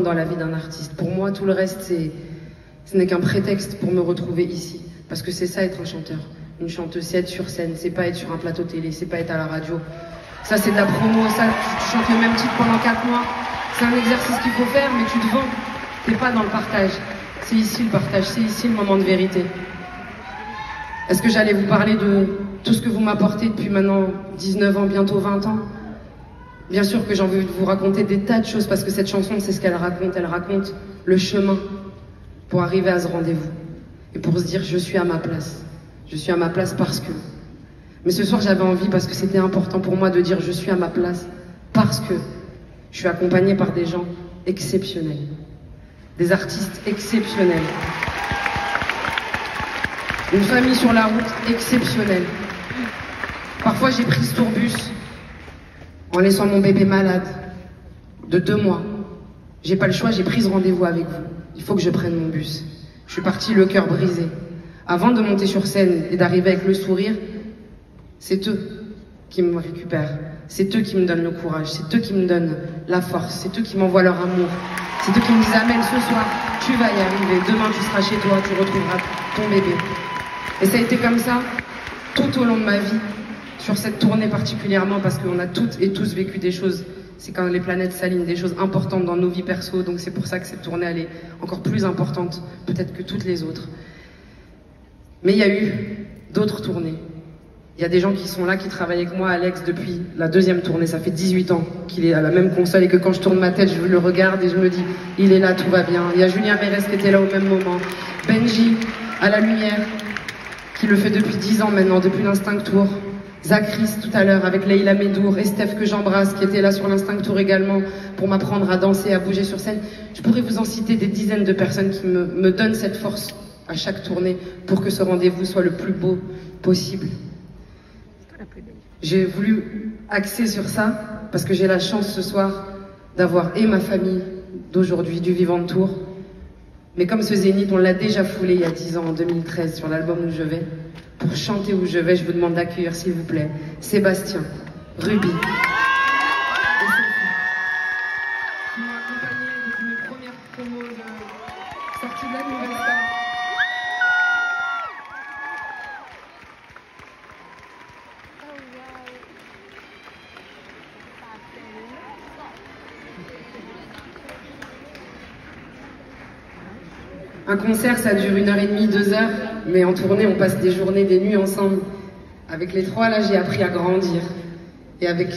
dans la vie d'un artiste. Pour moi, tout le reste, ce n'est qu'un prétexte pour me retrouver ici. Parce que c'est ça être un chanteur. Une chanteuse, c'est être sur scène, c'est pas être sur un plateau télé, c'est pas être à la radio. Ça, c'est de la promo, ça, tu chantes le même titre pendant 4 mois. C'est un exercice qu'il faut faire, mais tu te vends. T'es pas dans le partage. C'est ici le partage, c'est ici le moment de vérité. Est-ce que j'allais vous parler de tout ce que vous m'apportez depuis maintenant 19 ans, bientôt 20 ans? Bien sûr que j'ai envie de vous raconter des tas de choses parce que cette chanson, c'est ce qu'elle raconte. Elle raconte le chemin pour arriver à ce rendez-vous. Et pour se dire, je suis à ma place. Je suis à ma place parce que... Mais ce soir, j'avais envie, parce que c'était important pour moi de dire, je suis à ma place parce que je suis accompagnée par des gens exceptionnels. Des artistes exceptionnels. Une famille sur la route exceptionnelle. Parfois j'ai pris ce tourbus en laissant mon bébé malade de 2 mois. J'ai pas le choix, j'ai pris ce rendez-vous avec vous. Il faut que je prenne mon bus. Je suis partie le cœur brisé. Avant de monter sur scène et d'arriver avec le sourire, c'est eux qui me récupèrent. C'est eux qui me donnent le courage. C'est eux qui me donnent la force. C'est eux qui m'envoient leur amour. C'est eux qui me disent, Amel, ce soir, tu vas y arriver. Demain, tu seras chez toi, tu retrouveras ton bébé. Et ça a été comme ça tout au long de ma vie, sur cette tournée particulièrement, parce qu'on a toutes et tous vécu des choses. C'est quand les planètes s'alignent, des choses importantes dans nos vies perso. Donc c'est pour ça que cette tournée, elle est encore plus importante, peut-être que toutes les autres. Mais il y a eu d'autres tournées. Il y a des gens qui sont là, qui travaillent avec moi, Alex, depuis la 2e tournée. Ça fait 18 ans qu'il est à la même console et que quand je tourne ma tête, je le regarde et je me dis, il est là, tout va bien. Il y a Julien Mérès qui était là au même moment. Benji, à la lumière, qui le fait depuis 10 ans maintenant, depuis l'Instinct Tour. Zachris, tout à l'heure, avec Leïla Medour et Steph que j'embrasse, qui était là sur l'Instinct Tour également, pour m'apprendre à danser, à bouger sur scène. Je pourrais vous en citer des dizaines de personnes qui me donnent cette force à chaque tournée pour que ce rendez-vous soit le plus beau possible. J'ai voulu axer sur ça parce que j'ai la chance ce soir d'avoir et ma famille d'aujourd'hui, du Vivant Tour, mais comme ce zénith, on l'a déjà foulé il y a 10 ans, en 2013, sur l'album Où je vais. Pour chanter Où je vais, je vous demande d'accueillir, s'il vous plaît, Sébastien, Ruby et Sophie, qui m'ont accompagné depuis mes premières promos de sortie de la Nouvelle Star. Un concert, ça dure 1h30, 2 heures, mais en tournée, on passe des journées, des nuits ensemble. Avec les 3, là, j'ai appris à grandir. Et avec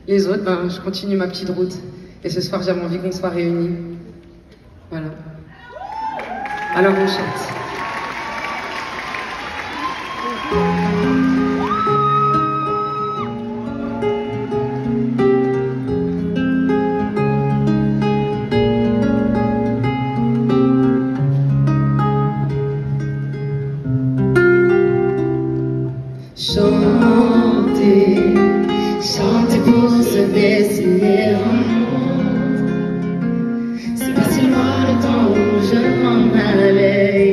les autres, ben, je continue ma petite route. Et ce soir, j'avais envie qu'on soit réunis. Voilà. Alors, on chante. Chanter pour se dessiner un monde. C'est pas si loin le temps où je m'en allais,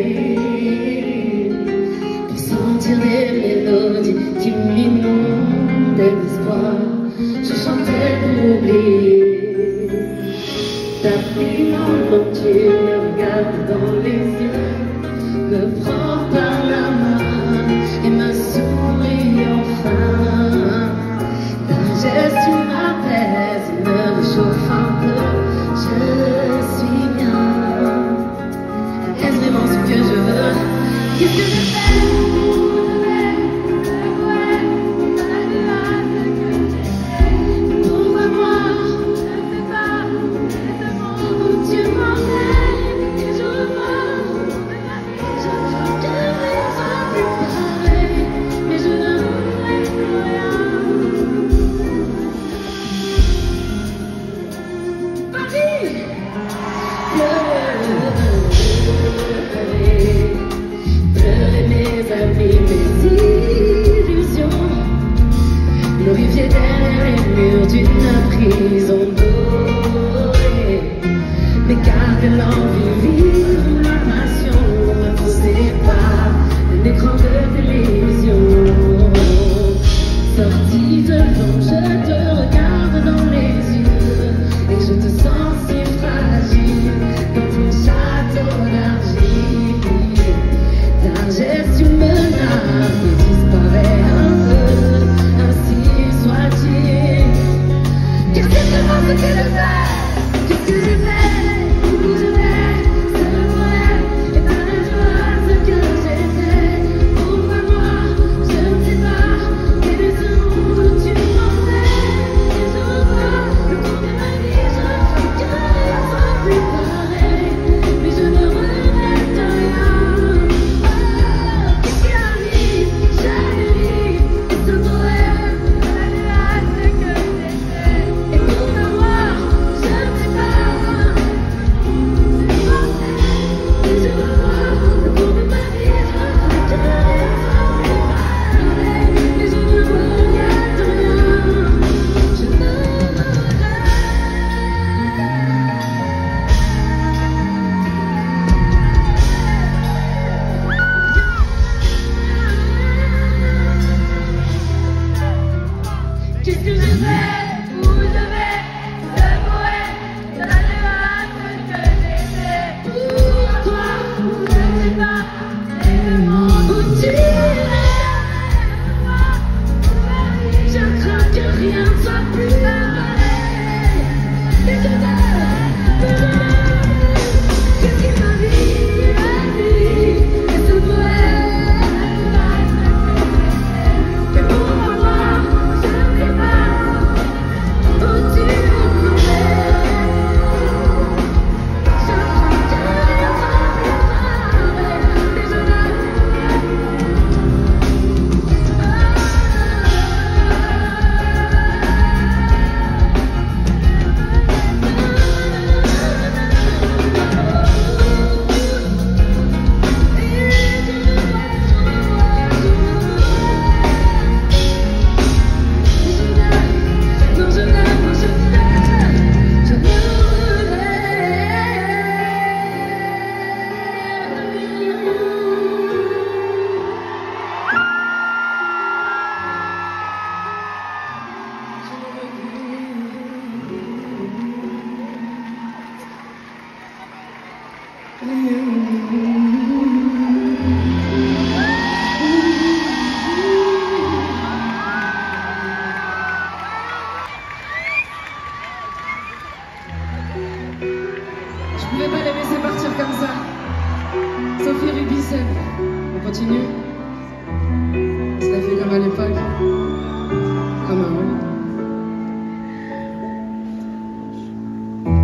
pour sentir des mélodies qui m'inondent d'espoir. Je chantais pour oublier. Tapis dans l'eau, tu me regardes dans les yeux, me prends par la main et me souffles. comme à l'époque. Comme avant.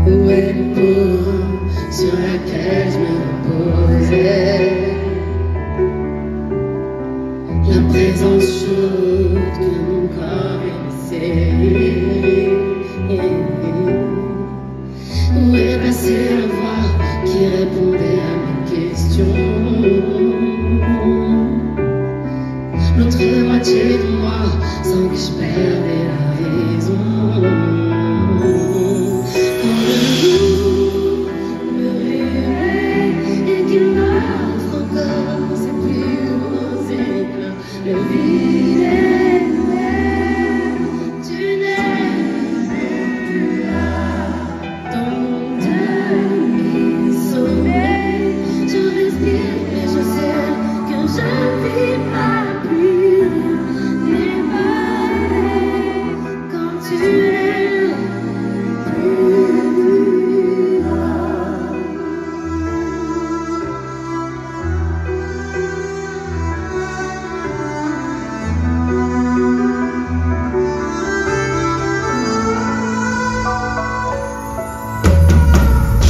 Où est le pot sur laquelle je me reposais? La présence chaude que mon corps émissait. Où est passée la voix qui répondait à mes questions? L'autre moitié de moi sans que je perdais la raison. Quand le jour me réveille et qu'il m'offre encore ses plus beaux éclats, le vide est ouvert, tu n'es plus là. Dans mon demi-sommeil, je respire et je sais que je ne vis pas.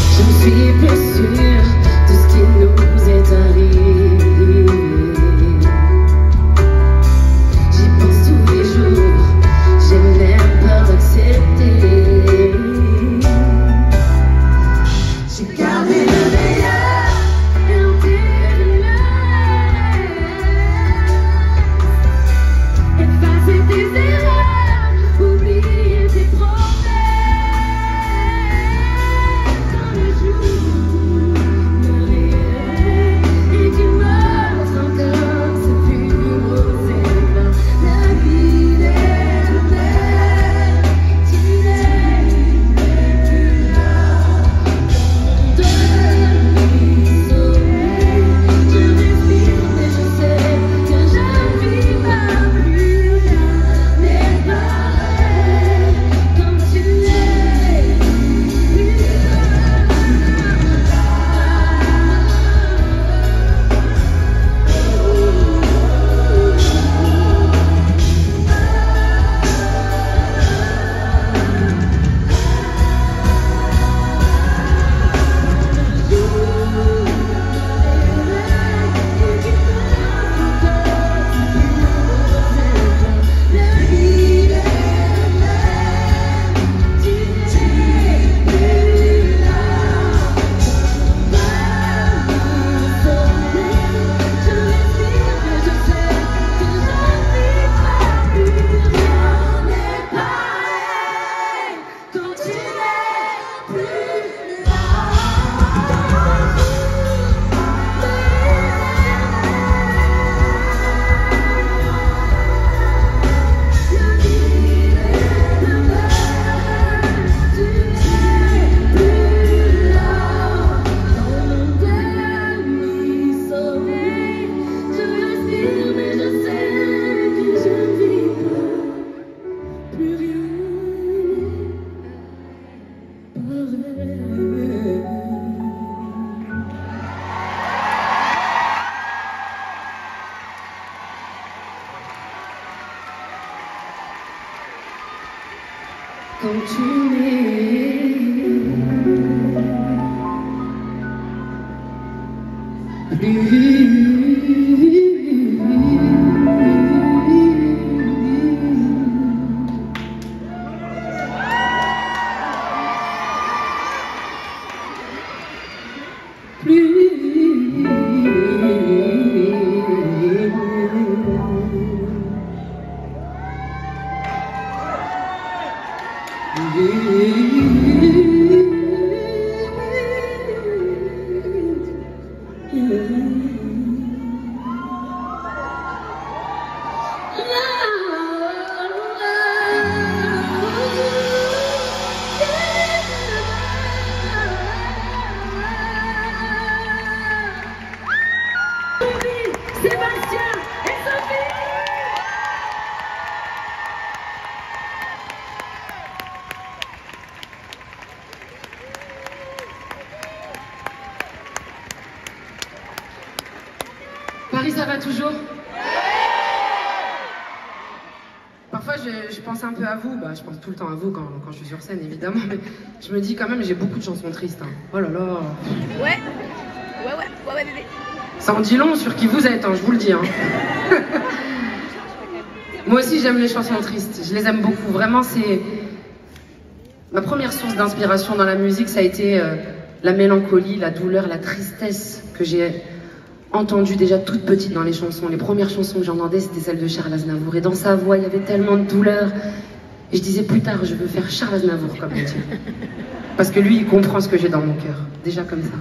Je suis plus sûre de ce qui nous est arrivé. J'y pense tous les jours, j'ai même peur d'accepter. J'ai gardé le meilleur et enterré le reste. Effacer tes erreurs, oublier tes problèmes. Quand tu n'es Sébastien et Sophie. Paris, ça va toujours? Parfois, je pense un peu à vous. Bah, je pense tout le temps à vous quand je suis sur scène, évidemment. Mais je me dis quand même, j'ai beaucoup de chansons tristes. Hein. Oh là là. Ouais, bébé. Ça en dit long sur qui vous êtes, hein, je vous le dis. Hein. Moi aussi, j'aime les chansons tristes. Je les aime beaucoup. Vraiment, c'est... Ma première source d'inspiration dans la musique, ça a été la mélancolie, la douleur, la tristesse que j'ai entendue déjà toute petite dans les chansons. Les premières chansons que j'entendais, c'était celles de Charles Aznavour. Et dans sa voix, il y avait tellement de douleur. Et je disais plus tard, je veux faire Charles Aznavour comme métier. Parce que lui, il comprend ce que j'ai dans mon cœur. Déjà comme ça.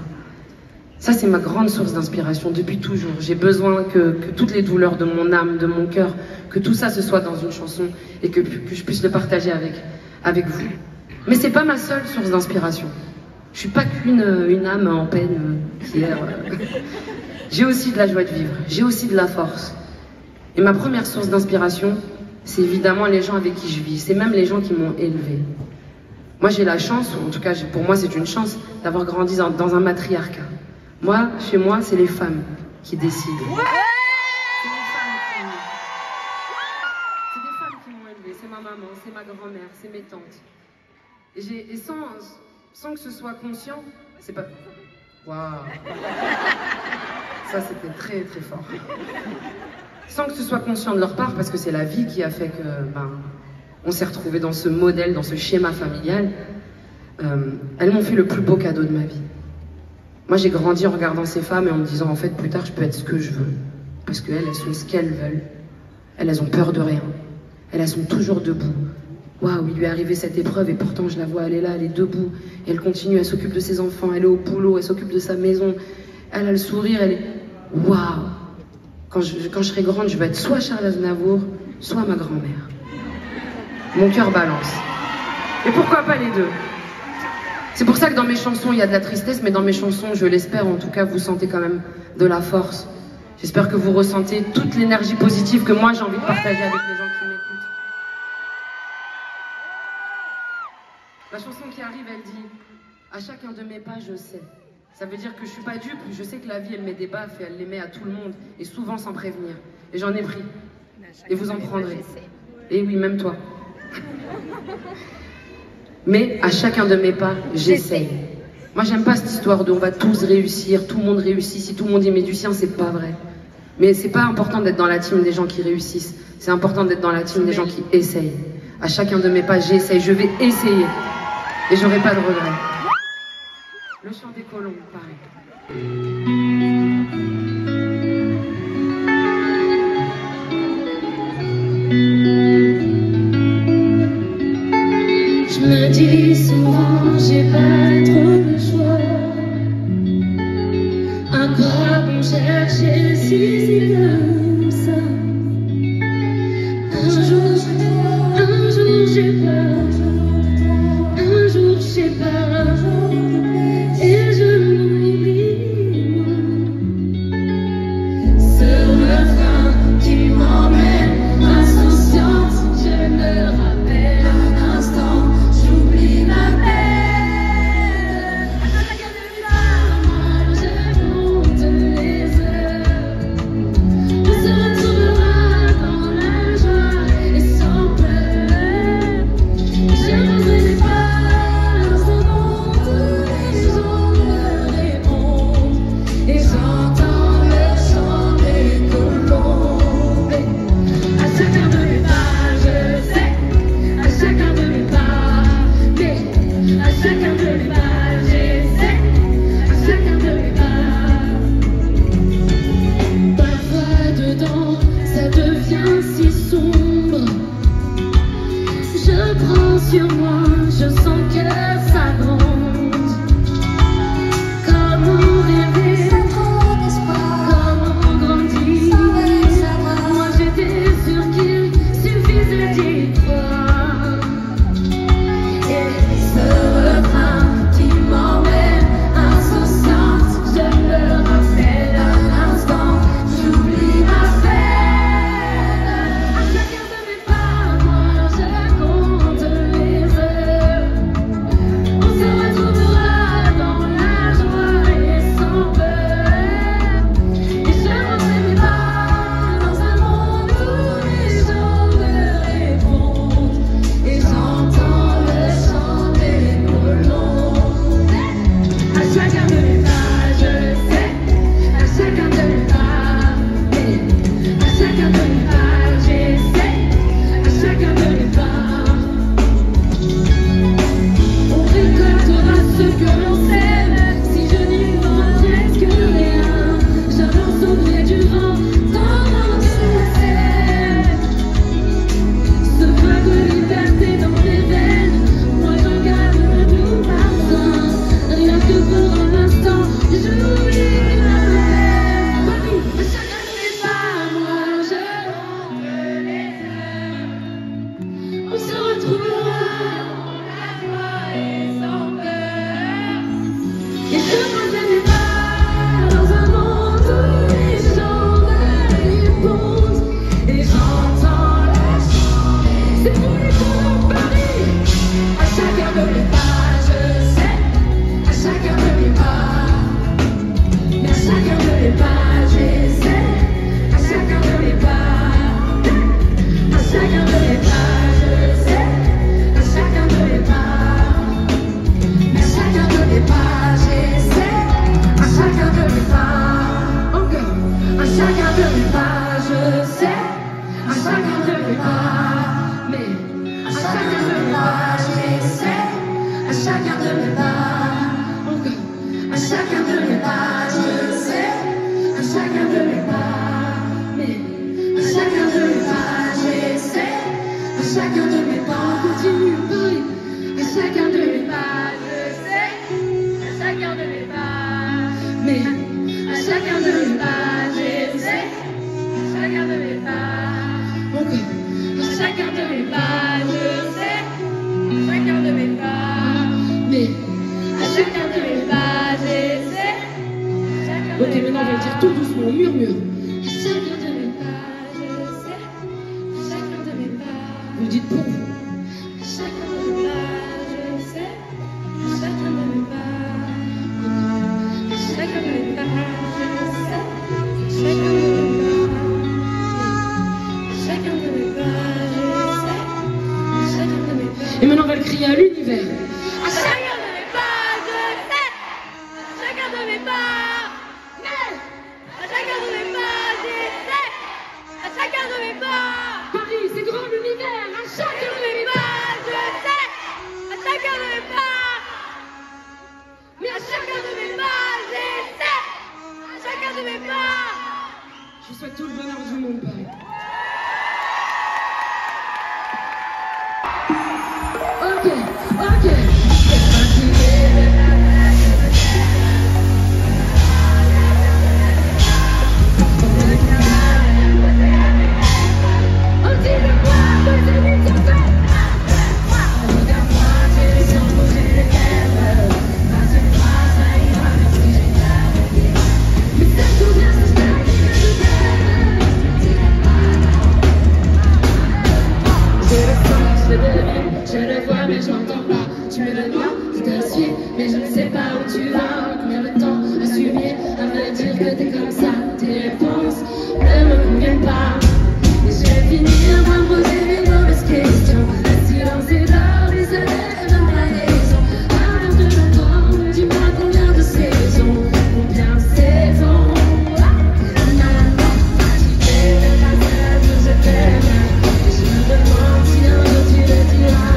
Ça, c'est ma grande source d'inspiration depuis toujours. J'ai besoin que toutes les douleurs de mon âme, de mon cœur, que tout ça se soit dans une chanson et que je puisse le partager avec vous. Mais c'est pas ma seule source d'inspiration. Je suis pas qu'une âme en peine qui erre. J'ai aussi de la joie de vivre, j'ai aussi de la force. Et ma première source d'inspiration, c'est évidemment les gens avec qui je vis. C'est même les gens qui m'ont élevée. Moi, j'ai la chance, ou en tout cas pour moi c'est une chance, d'avoir grandi dans un matriarcat. Moi, chez moi, c'est les femmes qui décident. C'est des femmes qui m'ont élevée, c'est ma maman, c'est ma grand-mère, c'est mes tantes. Et sans que ce soit conscient, c'est pas... Waouh. Ça, c'était très, très fort. Sans que ce soit conscient de leur part, parce que c'est la vie qui a fait que, on s'est retrouvés dans ce modèle, dans ce schéma familial. Elles m'ont fait le plus beau cadeau de ma vie. Moi, j'ai grandi en regardant ces femmes et en me disant, en fait, plus tard, je peux être ce que je veux. Parce qu'elles, elles sont ce qu'elles veulent. Elles ont peur de rien. Elles sont toujours debout. Waouh, il lui est arrivé cette épreuve et pourtant je la vois, elle est là, elle est debout. Et elle continue, elle s'occupe de ses enfants, elle est au boulot, elle s'occupe de sa maison. Elle a le sourire, elle est... Waouh. Quand je serai grande, je vais être soit Charles Aznavour, soit ma grand-mère. Mon cœur balance. Et pourquoi pas les deux? C'est pour ça que dans mes chansons, il y a de la tristesse, mais dans mes chansons, je l'espère, en tout cas, vous sentez quand même de la force. J'espère que vous ressentez toute l'énergie positive que moi, j'ai envie de partager avec les gens qui m'écoutent. La chanson qui arrive, elle dit « À chacun de mes pas, je sais ». Ça veut dire que je suis pas dupe, je sais que la vie, elle met des baffes et elle les met à tout le monde, et souvent sans prévenir. Et j'en ai pris. Et vous en prendrez. Et oui, même toi. Mais à chacun de mes pas, j'essaye. Moi, j'aime pas cette histoire de on va tous réussir, tout le monde réussit, si tout le monde y met du sien, c'est pas vrai. Mais c'est pas important d'être dans la team des gens qui réussissent. C'est important d'être dans la team des gens qui essayent. À chacun de mes pas, j'essaye, je vais essayer. Et j'aurai pas de regrets. Le chant des colombes, pareil. Je me dis souvent, j'ai pas trop le choix. À quoi bon chercher si comme ça? Un jour j'ai peur. Un jour je sais pas. Et je m'oublie moi. Ce refrain qui m'emmène insouciante, je me rappelle un instant, j'oublie ma peine. À chacun de mes pas, j'essaie. À chacun de mes pas, continue, pareil. À chacun de mes pas, je sais. À chacun de mes pas, mais à chacun de mes pas, j'essaie. À chacun de mes pas, ok. À chacun de mes pas, je sais. À chacun de mes pas, mais à chacun de mes pas, j'essaie. Ok, maintenant on va le dire tout doucement, murmure. À chacun de mes pas, je sais. À chacun de mes pas, vous le dites pour vous. À chacun de mes pas, je sais. À chacun de mes pas, à chacun de mes pas, je sais. À chacun de mes pas, à chacun de mes pas, je sais. À chacun de mes pas. Et maintenant on va le crier à l'univers. À chacun de mes pas, je sais. À chacun de mes pas. À chacun de mes pas, j'essaie. À chacun de mes pas. Paris, c'est grand l'univers. À chacun de mes pas, je sais. À chacun de mes pas. Mais à chacun de mes pas, j'essaie. À chacun de mes pas. Je vous souhaite tout le bonheur du monde, Paris. Ok, ok. Je le vois mais je n'entends pas. Tu me donnes moi, je te suis, mais je ne sais pas où tu vas. Combien de temps à suivre, à me dire que t'es comme ça. Tes réponses ne me conviennent pas. Et je vais finir par me poser les mauvaises questions. Le silence est l'or, les élèves de ma raison. Avant de l'entendre, dis-moi combien de saisons. Combien de saisons. Maintenant, fatigué de ta tête, je t'aime. Et je me demande si un jour tu le diras.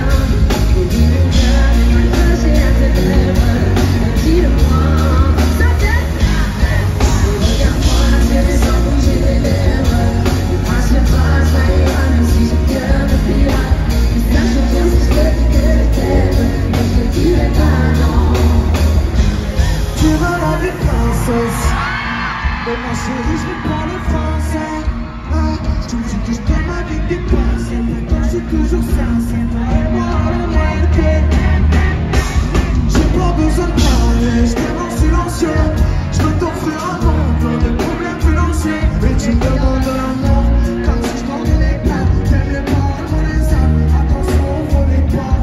Mais ma chérie, je parle français. Tu me dis que je t'aime avec des pincettes. Pourtant je suis toujours sincère. Et moi la vérité. J'ai pas besoin de parler, je t'aime en silencieux. Je veux t'offrir un monde plein de problèmes financiers. Mais tu me demandes l'amour, comme si je t'en les pas. T'aimes les paroles qu'on les a. Attention, on voit les pas.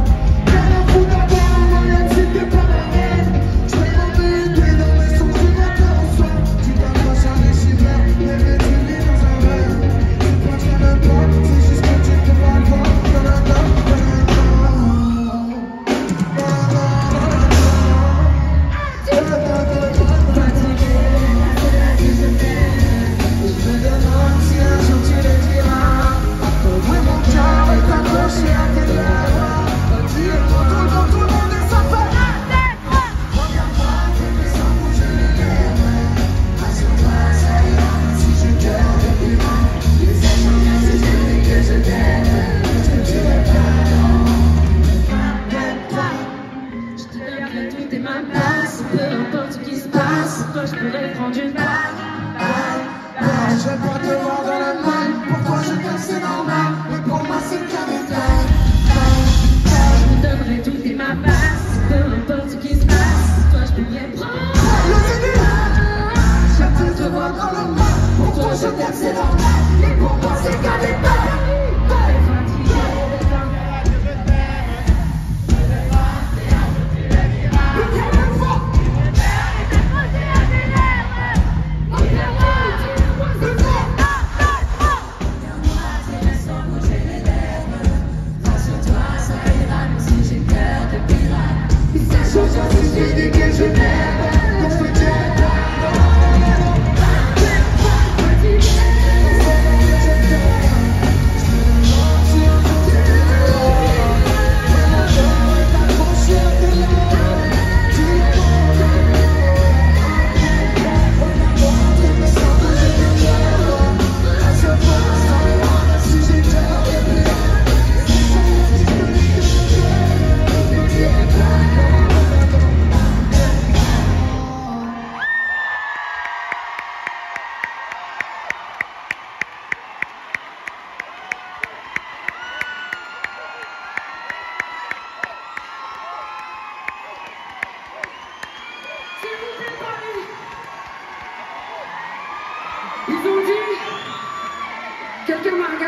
Rien à foutre d'avoir un moyen de si t'es pas la mienne. Je vais m'embêter dans mes sons, je vais t'en soi. Tu t'approches à des chimères, mais tu vis dans un verre. Tu penses qu'il y a même pas, c'est juste que tu te vois pas.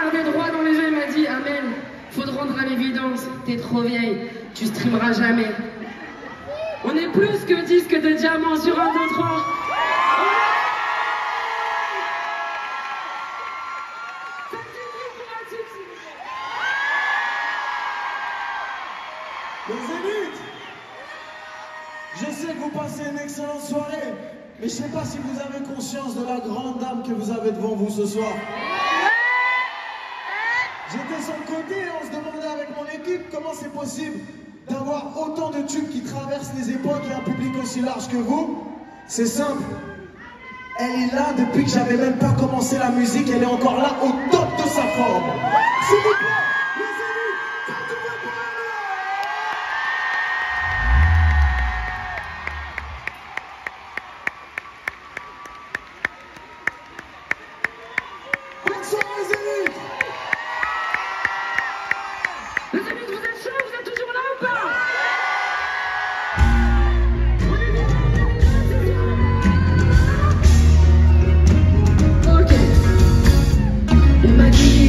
regardé droit dans les yeux et m'a dit Amel, faut te rendre à l'évidence, t'es trop vieille, tu streameras jamais. On est plus que disque de diamant sur un, deux, trois. Les Zénith, je sais que vous passez une excellente soirée, mais je sais pas si vous avez conscience de la grande dame que vous avez devant vous ce soir. J'étais sur le côté et on se demandait avec mon équipe comment c'est possible d'avoir autant de tubes qui traversent les époques et un public aussi large que vous. C'est simple. Elle est là depuis que j'avais même pas commencé la musique, elle est encore là au top de sa forme. S'il vous plaît, les Zénith, faites du bruit pour elle. Bonne soirée, Zénith. Les amis, vous êtes chauds, vous êtes toujours là ou pas? Ok. On m'a dit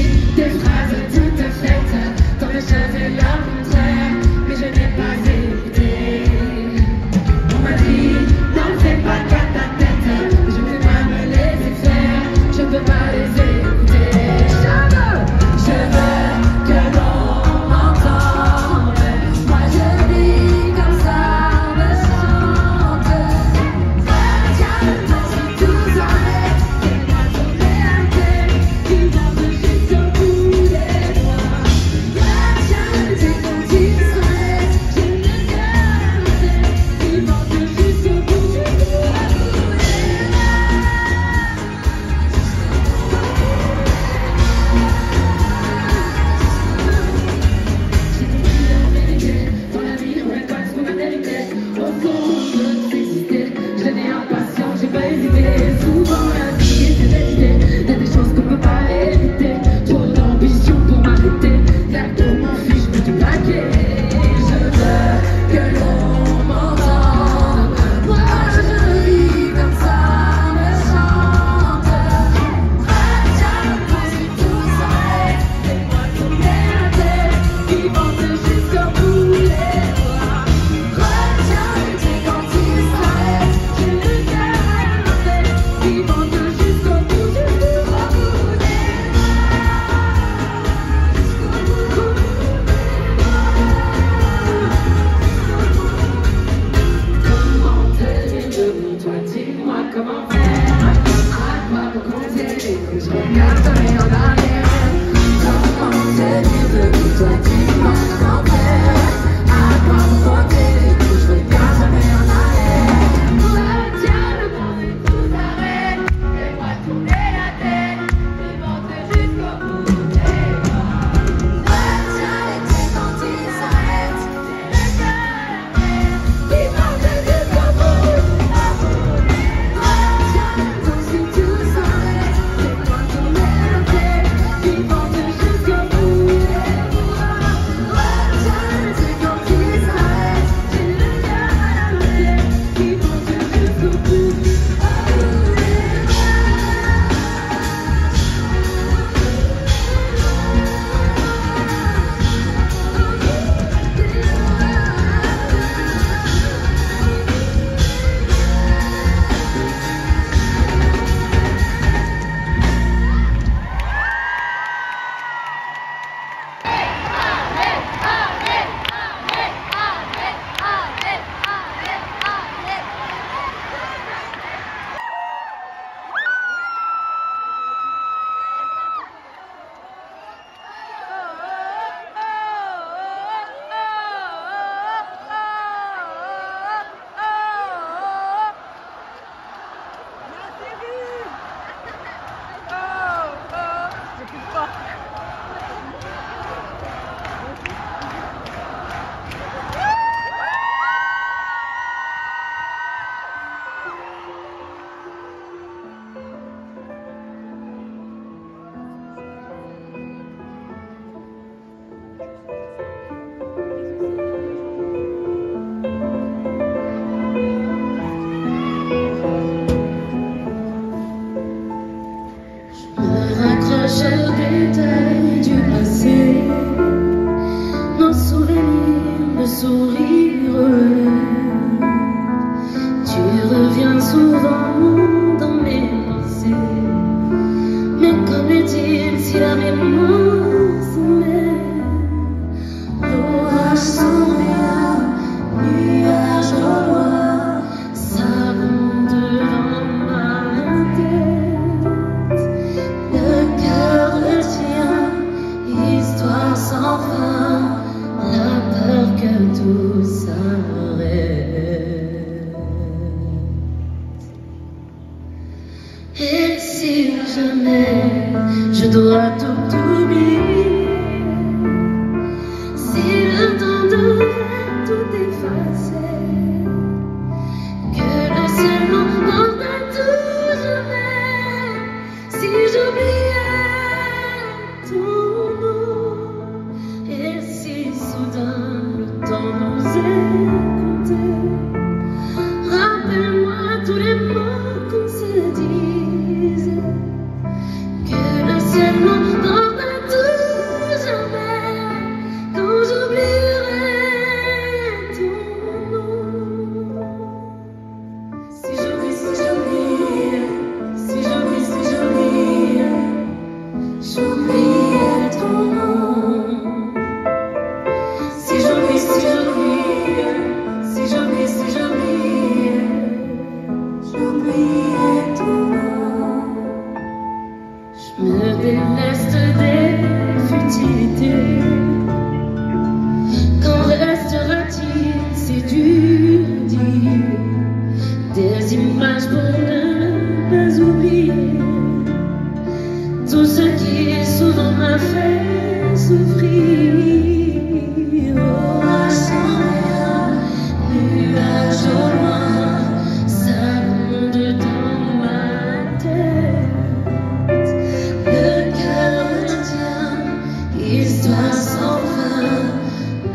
Histoire sans fin,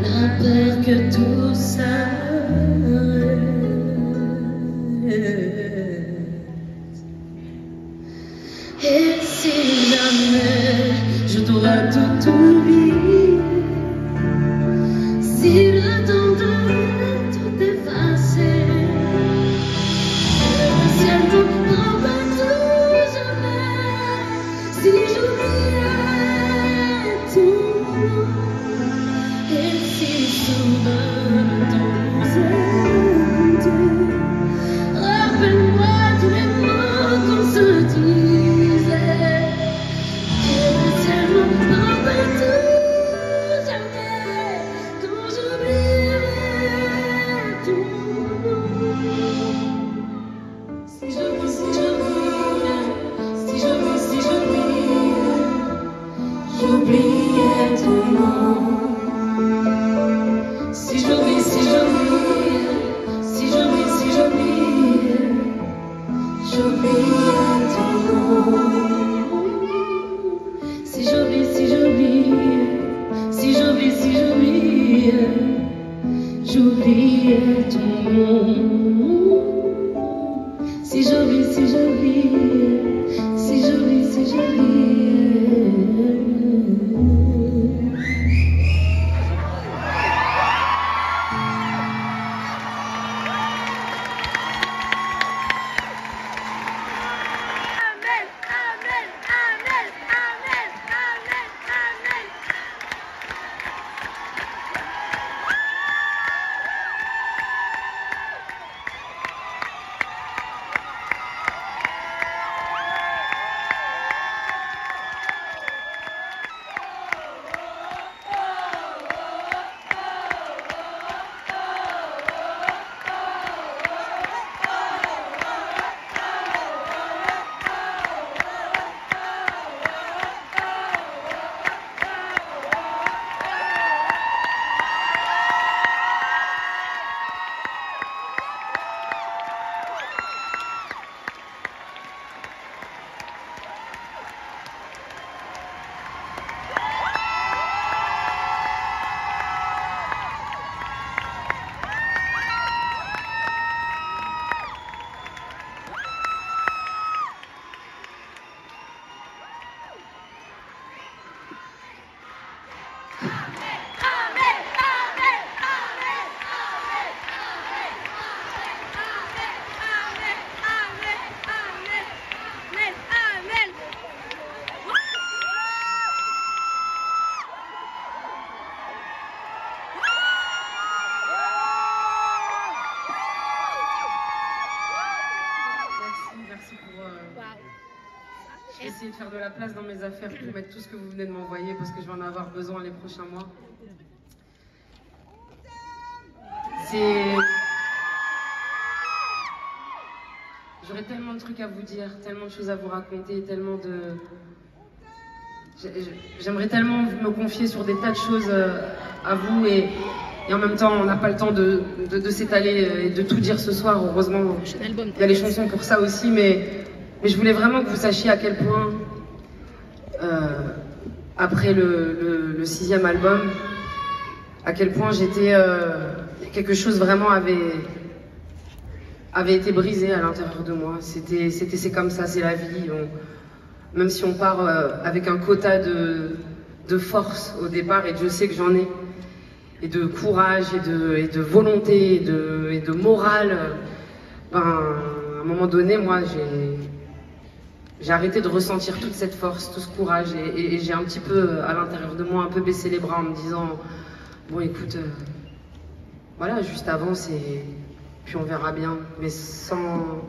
la peur que tout s'arrête. Et si jamais je dois tout oublier, si le temps devait tout effacer, le ciel tombe pas tout jamais, si j'oubliais tout. Et si soudain le temps nous écoutait, rappelle-moi tous les mots qu'on se disait. Que le ciel nous prend tout jamais, quand j'oubliais tout. Si j'oubliais, j'oubliais ton nom. Si j'oubliais, j'oubliais ton nom. Si j'oubliais, j'oubliais ton nom. Si j'oubliais. Je vais essayer de faire de la place dans mes affaires pour mettre tout ce que vous venez de m'envoyer parce que je vais en avoir besoin les prochains mois. J'aurais tellement de trucs à vous dire, tellement de choses à vous raconter, tellement de... J'aimerais tellement me confier sur des tas de choses à vous et en même temps on n'a pas le temps de s'étaler et de tout dire ce soir. Heureusement, il y a les chansons pour ça aussi, mais je voulais vraiment que vous sachiez à quel point, après le 6e album, à quel point j'étais... quelque chose vraiment avait été brisé à l'intérieur de moi. C'est comme ça, c'est la vie. Même si on part avec un quota de force au départ, et Dieu sait que j'en ai, et de courage, et de volonté, et de morale, ben, à un moment donné, moi, j'ai arrêté de ressentir toute cette force, tout ce courage, et j'ai un petit peu, à l'intérieur de moi, un peu baissé les bras en me disant, bon écoute, voilà, juste avance et puis on verra bien, mais sans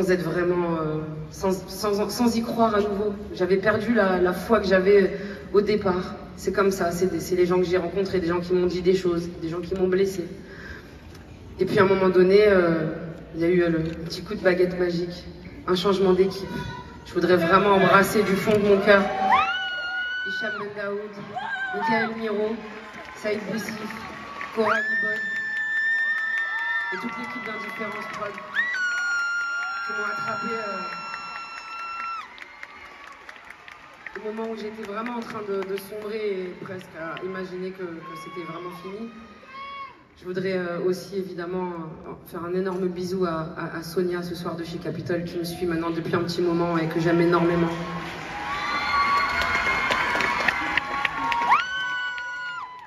être vraiment, sans y croire à nouveau. J'avais perdu la foi que j'avais au départ. C'est comme ça, c'est les gens que j'ai rencontrés, des gens qui m'ont dit des choses, des gens qui m'ont blessé. Et puis à un moment donné, il y a eu le petit coup de baguette magique, un changement d'équipe. Je voudrais vraiment embrasser du fond de mon cœur Hicham Bendaoud, Michael Miro, Saïd Boussif, Cora Libon et toute l'équipe d'Indifférence Prod qui m'ont attrapé. Ils moments où j'étais vraiment en train de sombrer et presque à imaginer que c'était vraiment fini. Je voudrais aussi évidemment faire un énorme bisou à Sonia ce soir de chez Capitol qui me suit maintenant depuis un petit moment et que j'aime énormément.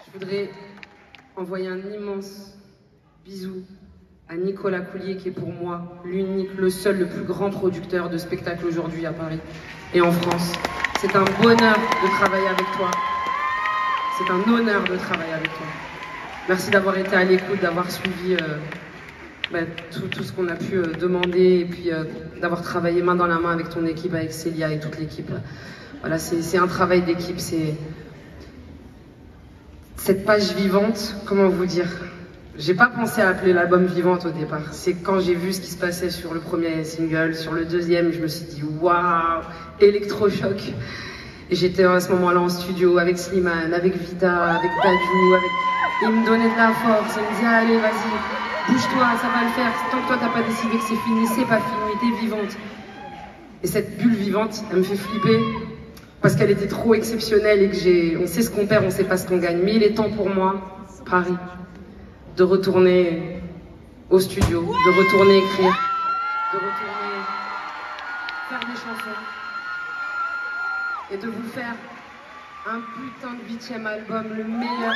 Je voudrais envoyer un immense bisou à Nicolas Coulier qui est pour moi l'unique, le seul, le plus grand producteur de spectacles aujourd'hui à Paris et en France. C'est un bonheur de travailler avec toi. C'est un honneur de travailler avec toi. Merci d'avoir été à l'écoute, d'avoir suivi tout ce qu'on a pu demander et puis d'avoir travaillé main dans la main avec ton équipe, avec Célia et toute l'équipe. Voilà, c'est un travail d'équipe, c'est cette page vivante, comment vous dire? J'ai pas pensé à appeler l'album Vivante au départ. C'est quand j'ai vu ce qui se passait sur le premier single, sur le deuxième, je me suis dit waouh, électrochoc. Et j'étais à ce moment-là en studio avec Slimane, avec Vida, avec Dadju, il me donnait de la force, il me disait allez vas-y, bouge-toi, ça va le faire. Tant que toi t'as pas décidé que c'est fini, c'est pas fini, t'es vivante. Et cette bulle vivante, elle me fait flipper parce qu'elle était trop exceptionnelle et que on sait ce qu'on perd, on sait pas ce qu'on gagne. Mais il est temps pour moi, Paris, de retourner au studio, de retourner écrire, de retourner faire des chansons et de vous faire un putain de 8e album, le meilleur.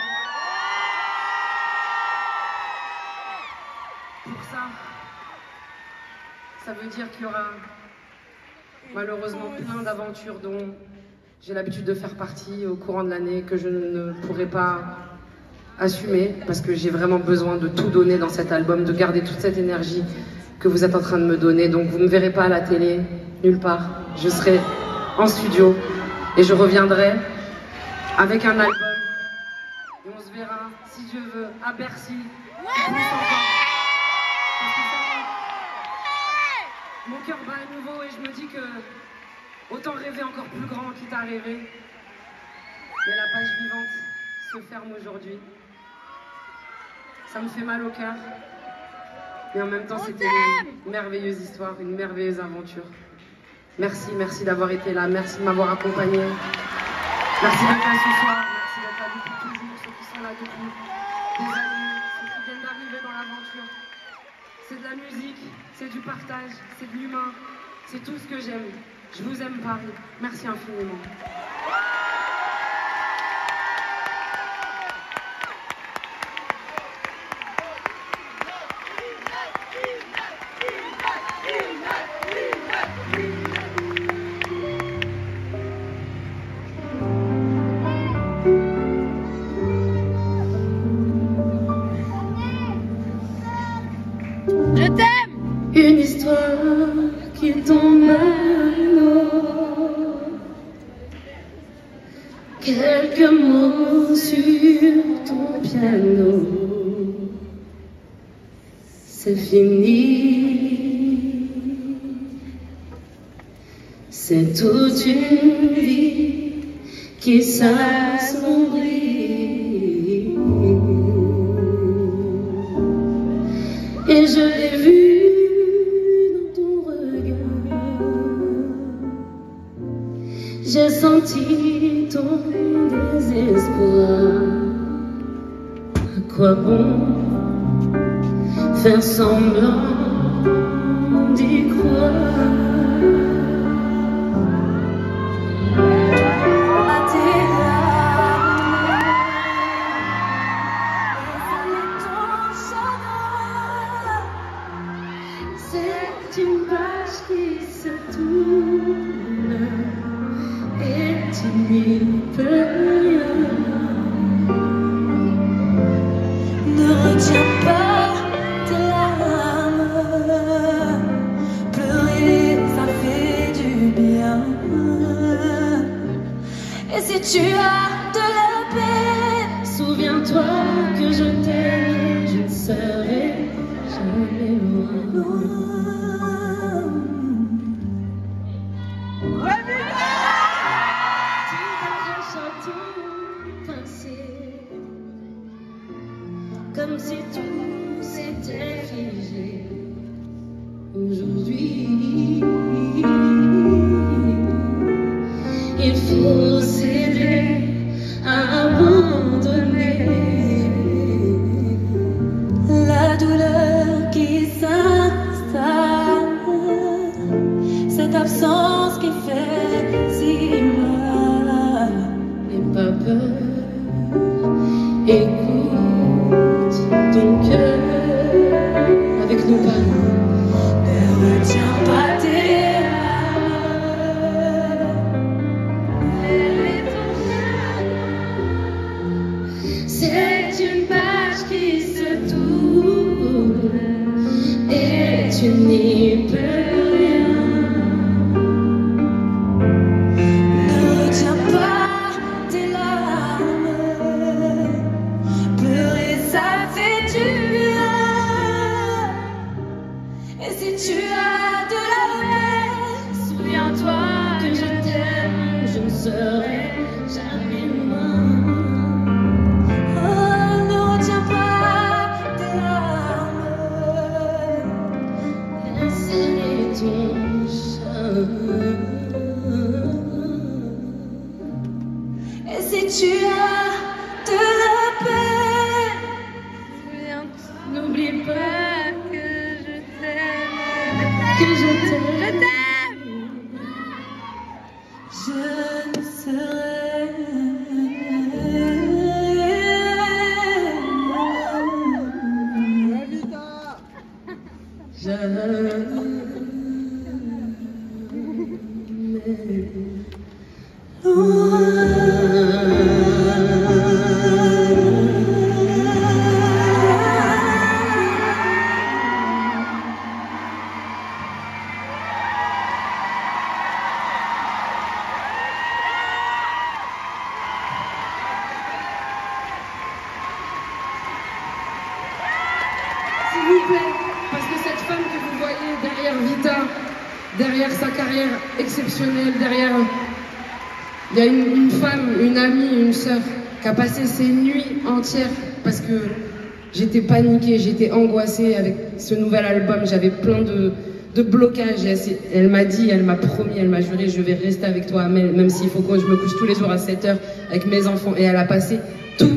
Pour ça, ça veut dire qu'il y aura malheureusement plein d'aventures dont j'ai l'habitude de faire partie au courant de l'année que je ne pourrai pas assumer parce que j'ai vraiment besoin de tout donner dans cet album, de garder toute cette énergie que vous êtes en train de me donner. Donc vous ne me verrez pas à la télé, nulle part. Je serai en studio et je reviendrai avec un album et on se verra, si Dieu veut, à Bercy. Plus encore. Parce que mon cœur bat à nouveau et je me dis que autant rêver encore plus grand quitte à rêver. Mais la page vivante se ferme aujourd'hui. Ça me fait mal au cœur. Mais en même temps, c'était une merveilleuse histoire, une merveilleuse aventure. Merci, merci d'avoir été là. Merci de m'avoir accompagné. Merci d'être là ce soir. Merci d'être là depuis toujours. Ceux qui sont là depuis des années, ceux qui viennent d'arriver dans l'aventure. C'est de la musique, c'est du partage, c'est de l'humain. C'est tout ce que j'aime. Je vous aime, Paris. Merci infiniment. Je t'aime. Une histoire qui tombe à l'eau. Quelques mots sur ton piano. C'est fini. C'est toute une vie qui s'assombrit. Et je l'ai vu dans ton regard. J'ai senti ton désespoir. À quoi bon faire semblant d'y croire? C'est une page qui se tourne et tu n'y peux rien. Ne retiens pas tes larmes. Pleurer, ça fait du bien. Et si tu as de la peine, souviens-toi que je t'aime. Je ne serai jamais loin. Comme si tout s'était figé aujourd'hui. il faut s'aider à abandonner la douleur qui s'installe, cette absence qui fait si mal. N'aie pas peur, écoute ton cœur avec nous pas. Ne retiens pas tes larmes. C'est une page qui se tourne et tu n'y peux rien. Ne retiens pas tes larmes. Pleurer, ça fait du bien. Et si tu as de la peine, souviens-toi que je t'aime, je ne serai jamais loin. Oh, ne retiens pas tes larmes, laisse-les ton chagrin. Et si tu as de la peine, n'oublie pas que je t'aime, que je t'aime, je ne serai S'il vous plaît, parce que cette femme que vous voyez derrière Vita, derrière sa carrière exceptionnelle, derrière... Il y a une femme, une amie, une sœur qui a passé ses nuits entières parce que j'étais paniquée, j'étais angoissée avec ce nouvel album, j'avais plein de blocages. Elle m'a dit, elle m'a promis, elle m'a juré, je vais rester avec toi, même s'il faut que je me couche tous les jours à 7h avec mes enfants. Et elle a passé toutes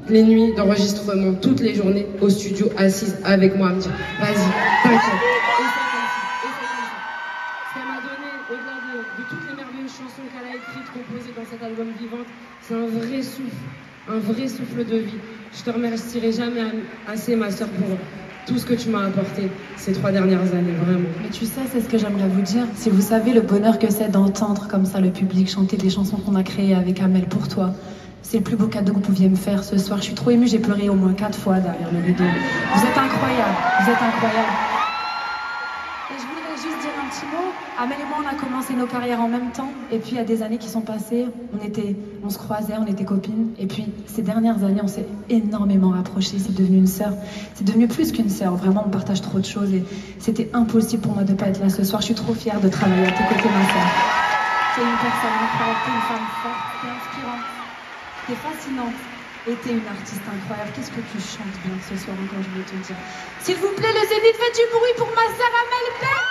les nuits d'enregistrement, toutes les journées au studio, assise avec moi, à me dire, vas-y, t'inquiète. Ce qu'elle m'a donné, au-delà de toutes les merveilleuses chansons qu'elle a écrites, composées dans cet album Vivante, c'est un vrai souffle de vie. Je te remercierai jamais assez, ma sœur, pour tout ce que tu m'as apporté ces 3 dernières années, vraiment. Mais tu sais, c'est ce que j'aimerais vous dire. Si vous savez le bonheur que c'est d'entendre comme ça le public chanter des chansons qu'on a créées avec Amel pour toi, c'est le plus beau cadeau que vous pouviez me faire ce soir. Je suis trop émue, j'ai pleuré au moins 4 fois derrière le rideau. Vous êtes incroyable, vous êtes incroyable. Et je voudrais juste dire un petit mot. Amel et moi, on a commencé nos carrières en même temps. Et puis, il y a des années qui sont passées. On se croisait, on était copines. Et puis, ces dernières années, on s'est énormément rapprochés. C'est devenu une sœur. C'est devenu plus qu'une sœur. Vraiment, on partage trop de choses. Et c'était impossible pour moi de ne pas être là ce soir. Je suis trop fière de travailler à tes côtés, ma sœur. T'es une personne incroyable, t'es une femme forte, t'es inspirante, t'es fascinante. Et t'es une artiste incroyable. Qu'est-ce que tu chantes bien ce soir encore, je voulais te dire. S'il vous plaît, le Zénith, faites du bruit pour ma sœur Amel Bent.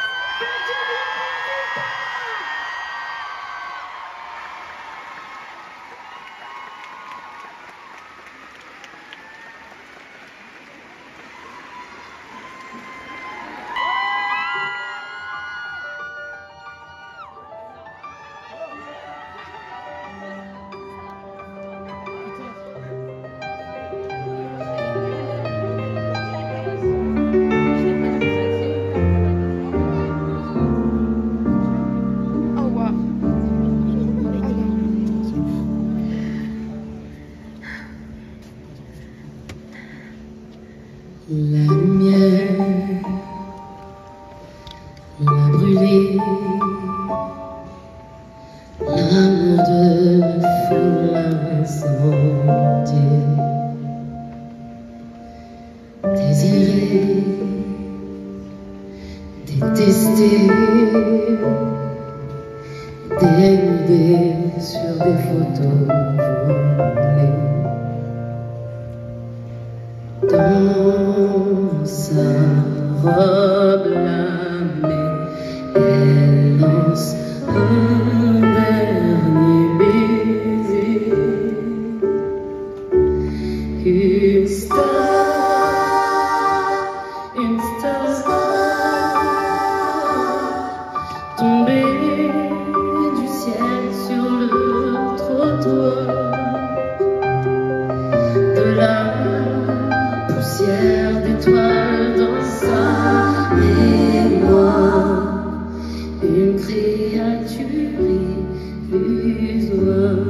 La lumière l'a brûlé, l'amour de fou l'incendié, désiré, détesté, dénudé sur des photos volées. Dans sa robe lamée, elle lance un dernier Une star, tombée du ciel sur le trottoir, de la poussière d'étoiles dans sa mémoire, une créature illusoire.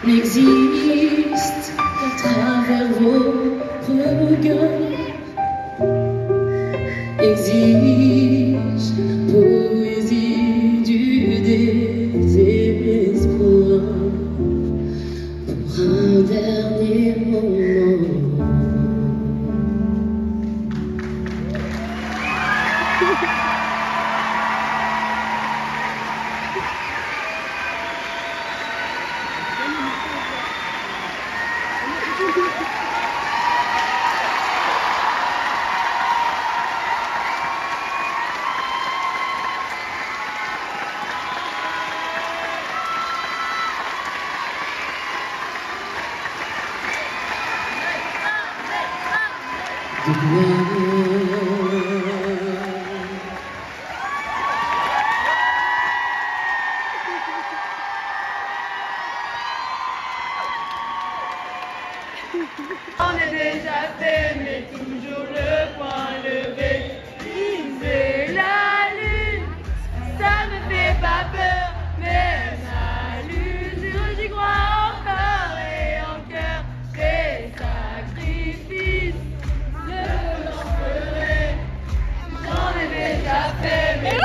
N'existe qu'à travers vos regards, exige poésie du désespoir pour un dernier moment. On est déjà fait, mais toujours le point levé. Viser la lune, ça ne fait pas peur, mais ça l'usure, j'y crois encore et en cœur. Des sacrifices, le j'en ferai, j'en ai déjà fait, mais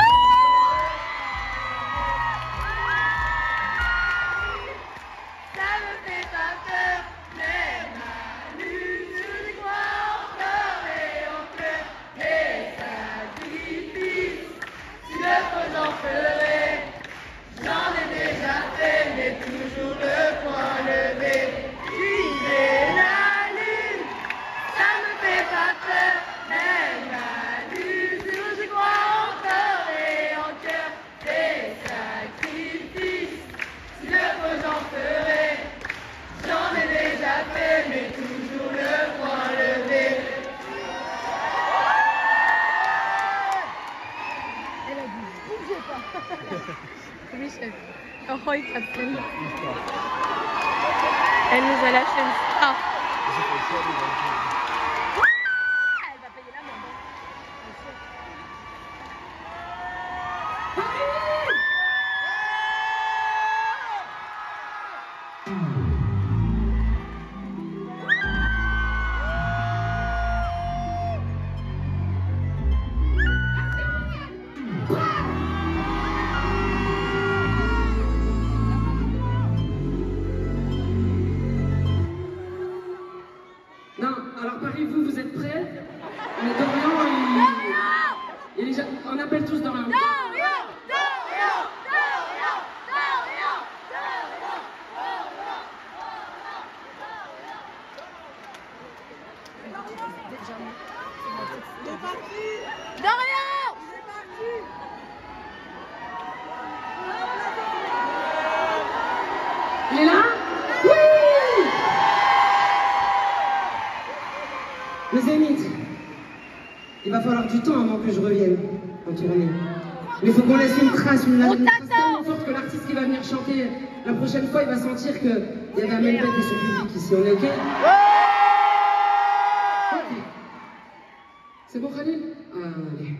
ça me fait pas peur, mais ma lune, j'y crois encore. Oui, chef. Oh, il t'appelle. Elle nous a lâché une star. Elle va payer la maman. Non, alors Paris, vous êtes prêts? Mais Dorian, on appelle tous Dorian. Il est là? Oui! Le Zénith, il va falloir du temps avant que je revienne en tournée. Mais il faut qu'on laisse une trace, une trace tellement forte que l'artiste qui va venir chanter la prochaine fois, il va sentir qu'il y avait un même bête et son public ici. On est OK? OK. C'est bon, Khalil? Allez.